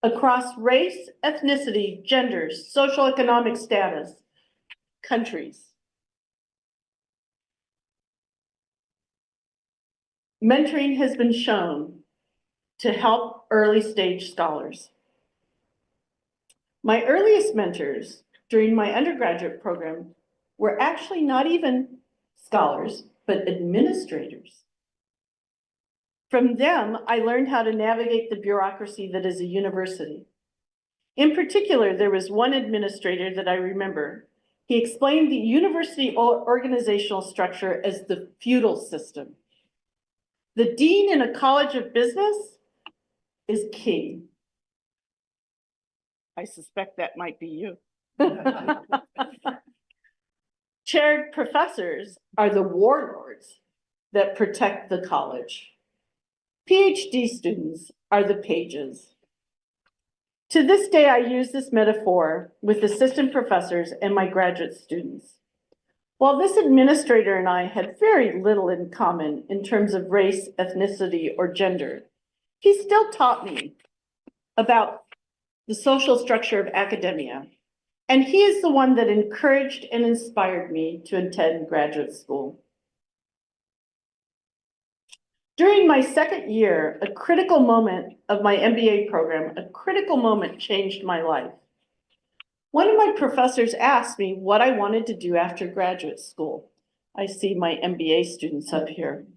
Across race, ethnicity, genders, social economic status, countries. Mentoring has been shown to help early stage scholars. My earliest mentors during my undergraduate program were actually not even scholars, but administrators. From them, I learned how to navigate the bureaucracy that is a university. In particular, there was one administrator that I remember. He explained the university organizational structure as the feudal system. The dean in a college of business is king. I suspect that might be you. Chaired professors are the warlords that protect the college. PhD students are the pages. To this day, I use this metaphor with assistant professors and my graduate students. While this administrator and I had very little in common in terms of race, ethnicity, or gender, he still taught me about the social structure of academia, and he is the one that encouraged and inspired me to attend graduate school. During my second year, a critical moment of my MBA program, a critical moment changed my life. One of my professors asked me what I wanted to do after graduate school. I see my MBA students up here.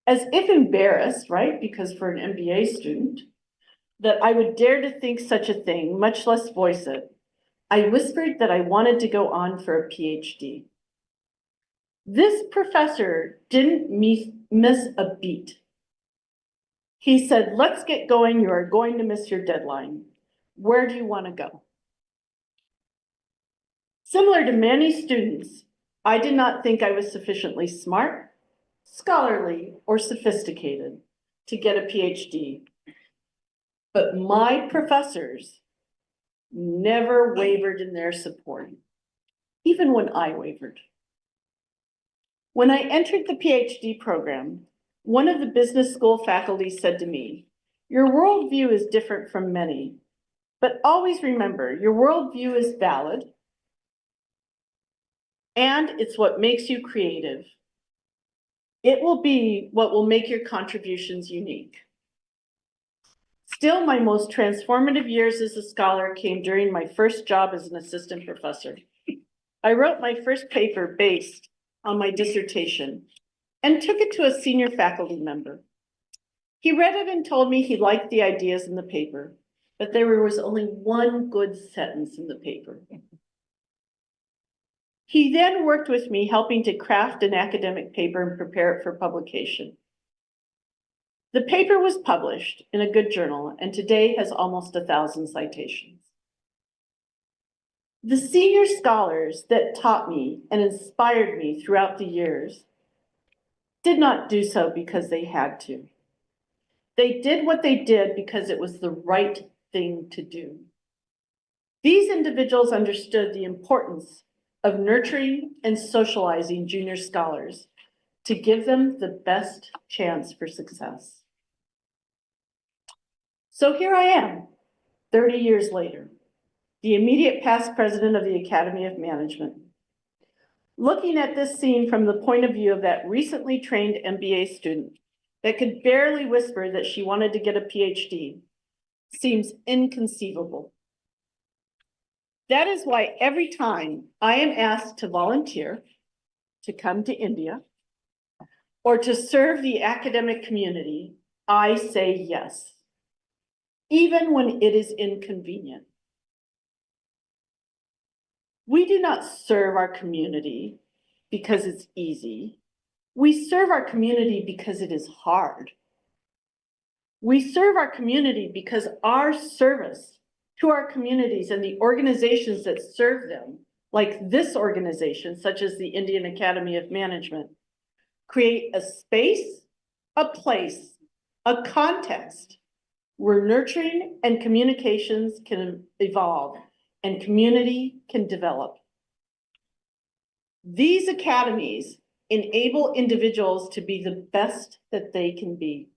As if embarrassed, right? Because for an MBA student, that I would dare to think such a thing, much less voice it, I whispered that I wanted to go on for a PhD. This professor didn't miss a beat. He said, let's get going. You are going to miss your deadline. Where do you want to go? Similar to many students, I did not think I was sufficiently smart, scholarly, or sophisticated to get a PhD. But my professors never wavered in their support, even when I wavered. When I entered the PhD program, one of the business school faculty said to me, your worldview is different from many, but always remember, your worldview is valid, and it's what makes you creative. It will be what will make your contributions unique. Still, my most transformative years as a scholar came during my first job as an assistant professor. I wrote my first paper based on my dissertation and took it to a senior faculty member. He read it and told me he liked the ideas in the paper, but there was only one good sentence in the paper. He then worked with me, helping to craft an academic paper and prepare it for publication. The paper was published in a good journal and today has almost 1,000 citations. The senior scholars that taught me and inspired me throughout the years did not do so because they had to. They did what they did because it was the right thing to do. These individuals understood the importance of nurturing and socializing junior scholars to give them the best chance for success. So here I am, 30 years later, the immediate past president of the Academy of Management. Looking at this scene from the point of view of that recently trained MBA student that could barely whisper that she wanted to get a PhD seems inconceivable. That is why every time I am asked to volunteer, to come to India, or to serve the academic community, I say yes, even when it is inconvenient. We do not serve our community because it's easy. We serve our community because it is hard. We serve our community because our service to our communities and the organizations that serve them, like this organization, such as the Indian Academy of Management, create a space, a place, a context where nurturing and communications can evolve and community can develop. These academies enable individuals to be the best that they can be.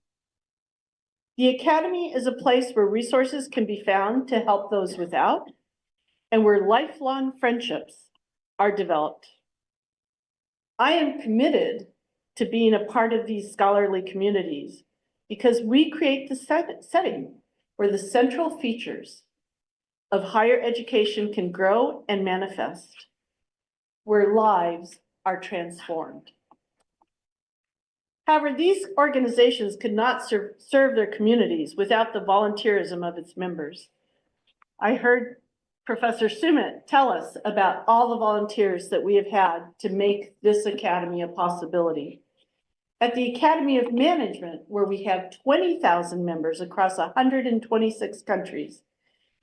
The academy is a place where resources can be found to help those without, and where lifelong friendships are developed. I am committed to being a part of these scholarly communities because we create the setting where the central features of higher education can grow and manifest, where lives are transformed. However, these organizations could not serve their communities without the volunteerism of its members. I heard Professor Sumit tell us about all the volunteers that we have had to make this academy a possibility. At the Academy of Management, where we have 20,000 members across 126 countries,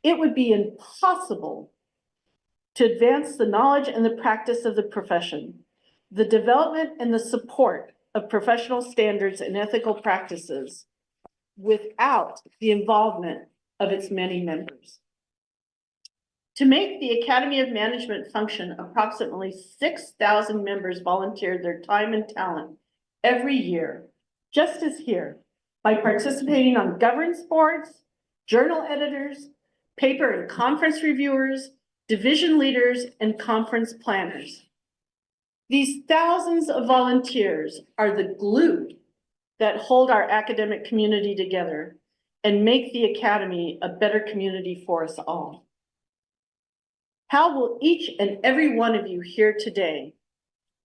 it would be impossible to advance the knowledge and the practice of the profession, the development and the support of professional standards and ethical practices without the involvement of its many members. To make the Academy of Management function, approximately 6,000 members volunteered their time and talent every year, just as here, by participating on governance boards, journal editors, paper and conference reviewers, division leaders, and conference planners. These thousands of volunteers are the glue that hold our academic community together and make the Academy a better community for us all. How will each and every one of you here today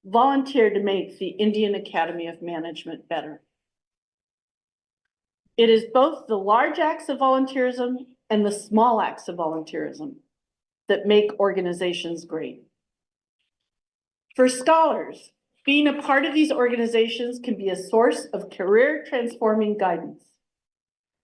volunteer to make the Indian Academy of Management better? It is both the large acts of volunteerism and the small acts of volunteerism that make organizations great. For scholars, being a part of these organizations can be a source of career transforming guidance.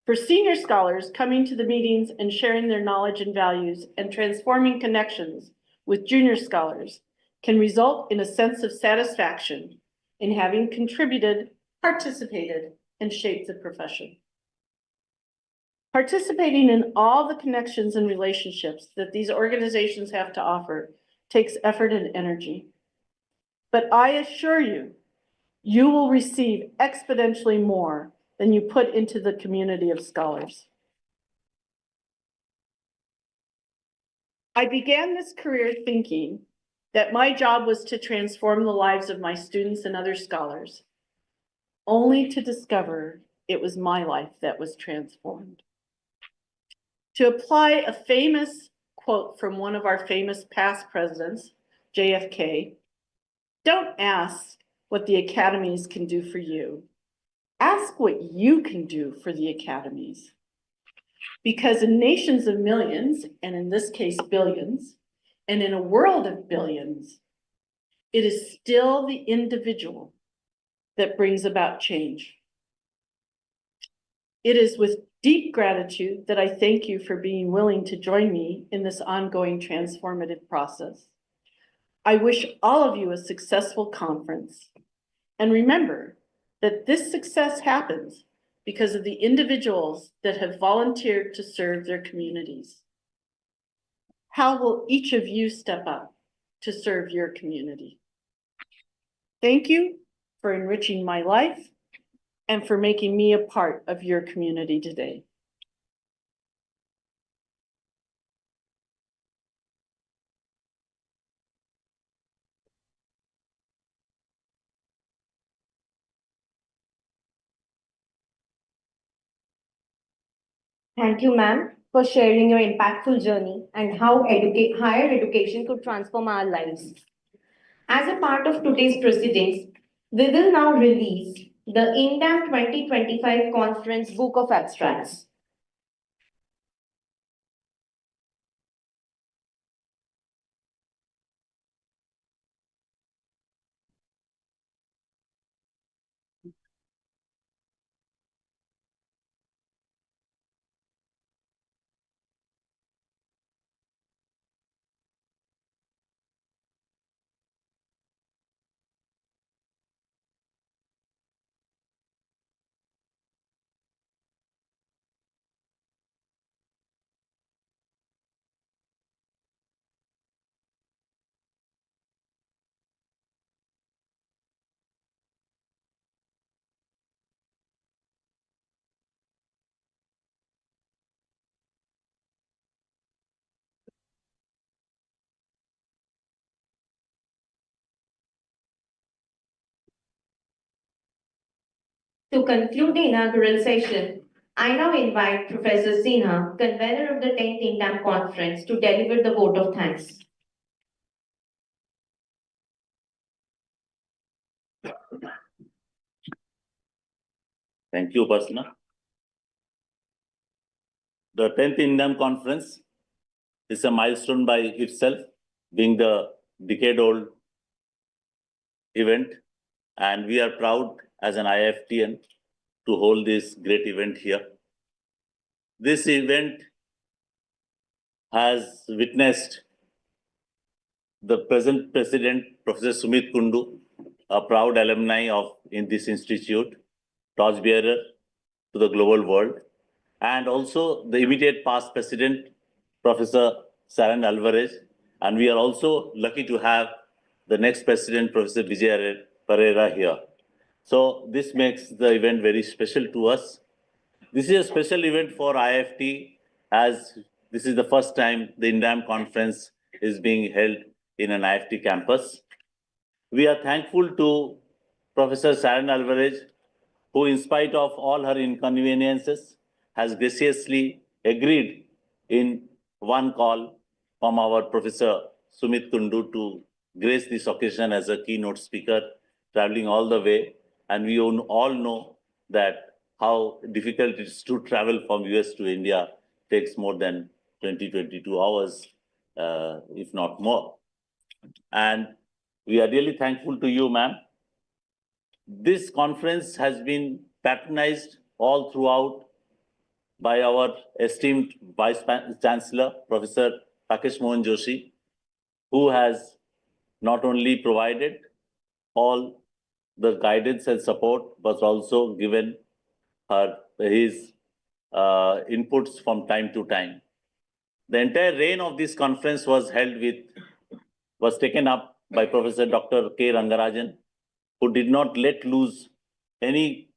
For senior scholars, coming to the meetings and sharing their knowledge and values and transforming connections with junior scholars can result in a sense of satisfaction in having contributed, participated, and shaped the profession. Participating in all the connections and relationships that these organizations have to offer takes effort and energy. But I assure you, you will receive exponentially more than you put into the community of scholars. I began this career thinking that my job was to transform the lives of my students and other scholars, only to discover it was my life that was transformed. To apply a famous quote from one of our famous past presidents, JFK, don't ask what the academies can do for you. Ask what you can do for the academies. Because in nations of millions, and in this case billions, and in a world of billions, it is still the individual that brings about change. It is with deep gratitude that I thank you for being willing to join me in this ongoing transformative process. I wish all of you a successful conference. And remember that this success happens because of the individuals that have volunteered to serve their communities. How will each of you step up to serve your community? Thank you for enriching my life and for making me a part of your community today. Thank you, ma'am, for sharing your impactful journey and how higher education could transform our lives. As a part of today's proceedings, we will now release the INDAM 2025 Conference Book of Abstracts. To conclude the inaugural session, I now invite Professor Sinha, convener of the 10th INDAM Conference, to deliver the vote of thanks. Thank you, Upasana. The 10th INDAM conference is a milestone by itself, being the decade-old event. And we are proud as an IIFTN to hold this great event here. This event has witnessed the present president, Professor Sumit Kundu, a proud alumni of in this institute, torchbearer to the global world, and also the immediate past president, Professor Saran Alvarez. And we are also lucky to have the next president, Professor Vijay Pereira here. So this makes the event very special to us. This is a special event for IIFT, as this is the first time the INDAM conference is being held in an IIFT campus. We are thankful to Professor Saran Alvarez, who in spite of all her inconveniences, has graciously agreed in one call from our Professor Sumit Kundu to grace this occasion as a keynote speaker, traveling all the way. And we all know that how difficult it is to travel from US to India, takes more than 22 hours, if not more. And we are really thankful to you, ma'am. This conference has been patronized all throughout by our esteemed Vice Chancellor, Professor Rakesh Mohan Joshi, who has not only provided all the guidance and support, but also given his inputs from time to time. The entire reign of this conference was taken up by Professor Dr. K. Rangarajan, who did not let loose any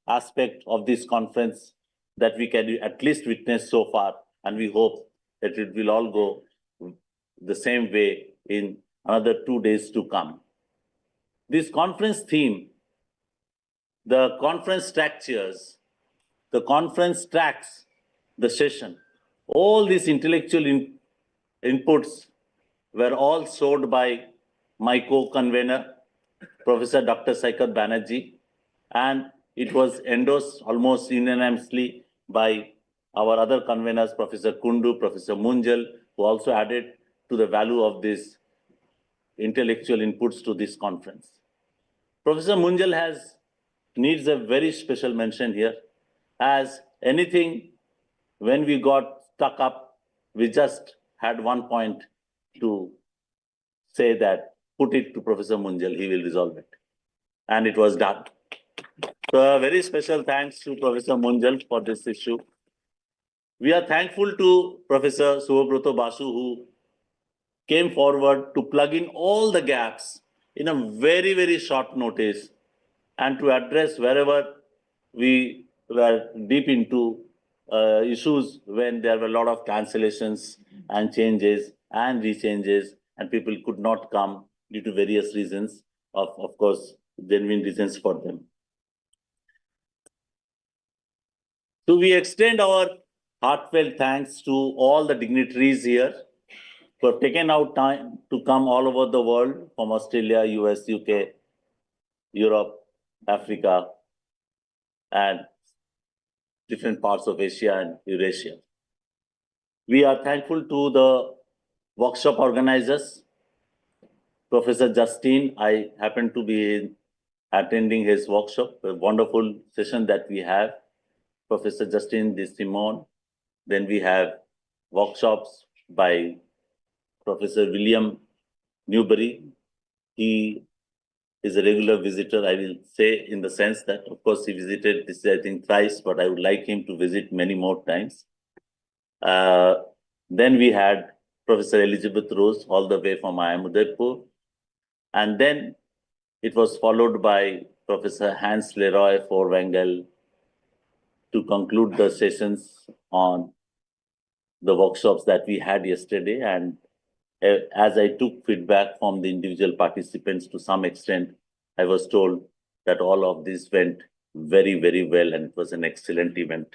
aspect of this conference that we can at least witness so far. And we hope that it will all go the same way in another 2 days to come. This conference theme, the conference structures, the conference tracks, the session, all these intellectual inputs were all sold by my co-convener, Professor Dr. Saikat Banerjee, and it was endorsed almost unanimously by our other conveners, Professor Kundu, Professor Munjal, who also added to the value of these intellectual inputs to this conference. Professor Munjal needs a very special mention here, as anything, when we got stuck up, we just had one point to say that, put it to Professor Munjal, he will resolve it. And it was done. So a very special thanks to Professor Munjal for this issue. We are thankful to Professor Subhabrato Basu, who came forward to plug in all the gaps in a very, very short notice and to address wherever we were deep into issues when there were a lot of cancellations and changes and rechanges, and people could not come due to various reasons, of course, genuine reasons for them. So we extend our heartfelt thanks to all the dignitaries here who have taken out time to come all over the world, from Australia, US, UK, Europe, Africa, and different parts of Asia and Eurasia. We are thankful to the workshop organizers. Professor Justin, I happen to be attending his workshop, a wonderful session that we have. Professor Justin de Simon. Then we have workshops by Professor William Newbury. He is a regular visitor, I will say, in the sense that, of course, he visited this, I think, thrice, but I would like him to visit many more times. Then we had Professor Elizabeth Rose, all the way from IIM Udaipur. And then it was followed by Professor Hans Leroy Forwangel to conclude the sessions on the workshops that we had yesterday. And as I took feedback from the individual participants to some extent, I was told that all of this went very, very well, and it was an excellent event.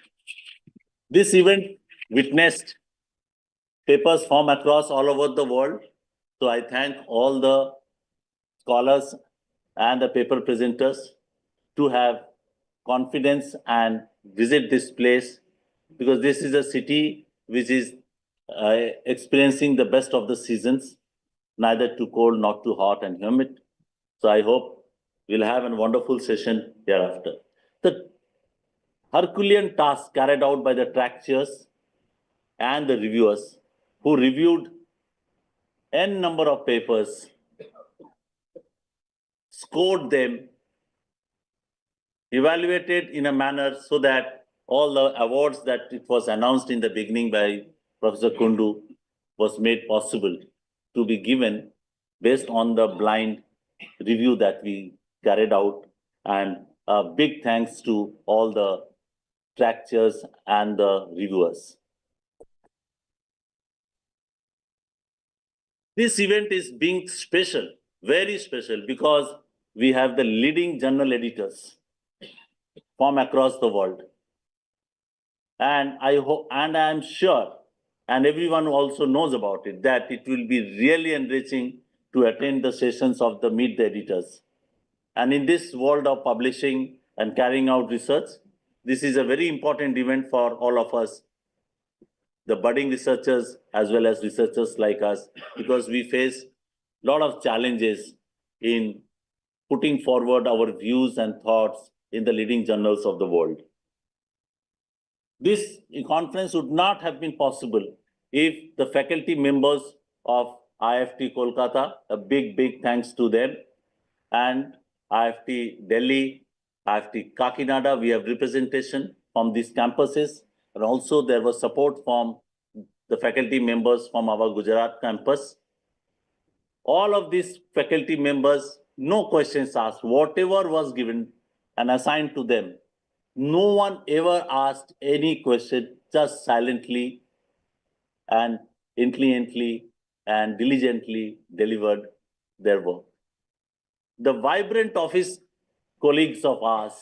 This event witnessed papers from across all over the world. So I thank all the scholars and the paper presenters to have confidence and visit this place because this is a city which is experiencing the best of the seasons, neither too cold, not too hot and humid. So I hope we'll have a wonderful session hereafter. The Herculean task carried out by the track chairs and the reviewers who reviewed n number of papers, scored them, evaluated in a manner so that all the awards that it was announced in the beginning by Professor Kundu was made possible to be given based on the blind review that we carried out. And a big thanks to all the track chairs and the reviewers. This event is being special, very special, because we have the leading journal editors from across the world. And I hope, and I am sure, and everyone also knows about it, that it will be really enriching to attend the sessions of the Meet the Editors. And in this world of publishing and carrying out research, this is a very important event for all of us, the budding researchers as well as researchers like us, because we face a lot of challenges in putting forward our views and thoughts in the leading journals of the world. This conference would not have been possible if the faculty members of IIFT Kolkata, a big thanks to them, and IIFT Delhi, IIFT Kakinada, we have representation from these campuses, and also there was support from the faculty members from our Gujarat campus. All of these faculty members, no questions asked, whatever was given and assigned to them, no one ever asked any question, just silently and intelligently and diligently delivered their work. The vibrant office colleagues of ours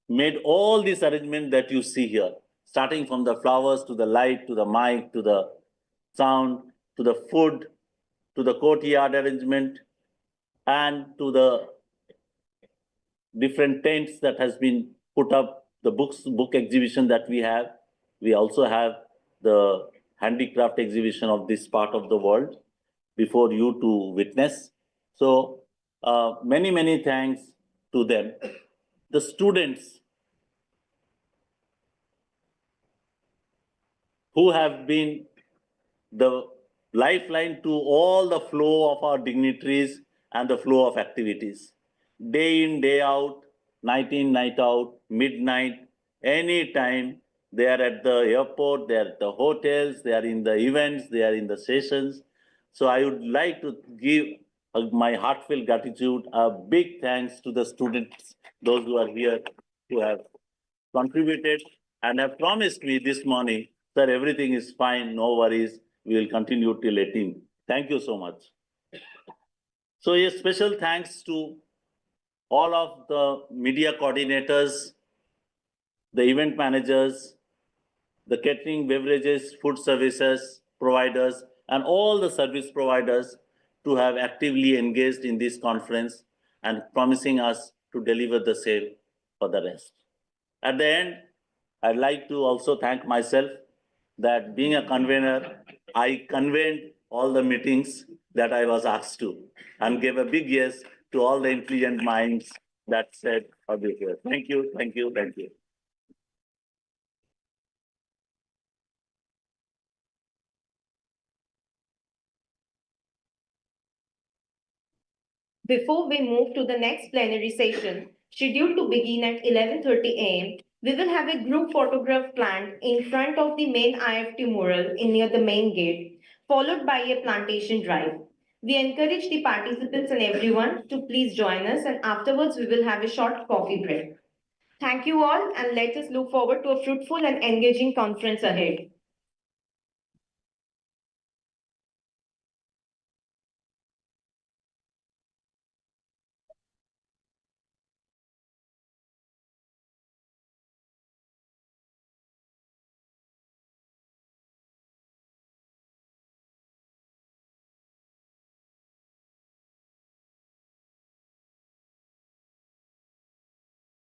made all these arrangements that you see here, starting from the flowers to the light, to the mic, to the sound, to the food, to the courtyard arrangement, and to the different tents that has been put up, the book exhibition that we have. We also have the handicraft exhibition of this part of the world before you to witness. So many thanks to them. The students who have been the lifeline to all the flow of our dignitaries and the flow of activities. Day in, day out, night in, night out, midnight, any time, they are at the airport, they are at the hotels, they are in the events, they are in the sessions. So I would like to give my heartfelt gratitude, a big thanks to the students, those who are here, who have contributed and have promised me this morning, sir, everything is fine, no worries, we will continue till 18. Thank you so much. So a special thanks to all of the media coordinators, the event managers, the catering, beverages, food services providers, and all the service providers to have actively engaged in this conference and promising us to deliver the same for the rest. At the end, I'd like to also thank myself that being a convener, I convened all the meetings that I was asked to and gave a big yes to all the intelligent minds that said, I'll be here. Thank you, thank you, thank you. Before we move to the next plenary session, scheduled to begin at 11:30 a.m., we will have a group photograph planned in front of the main IIFT mural near the main gate, followed by a plantation drive. We encourage the participants and everyone to please join us, and afterwards we will have a short coffee break. Thank you all, and let us look forward to a fruitful and engaging conference ahead.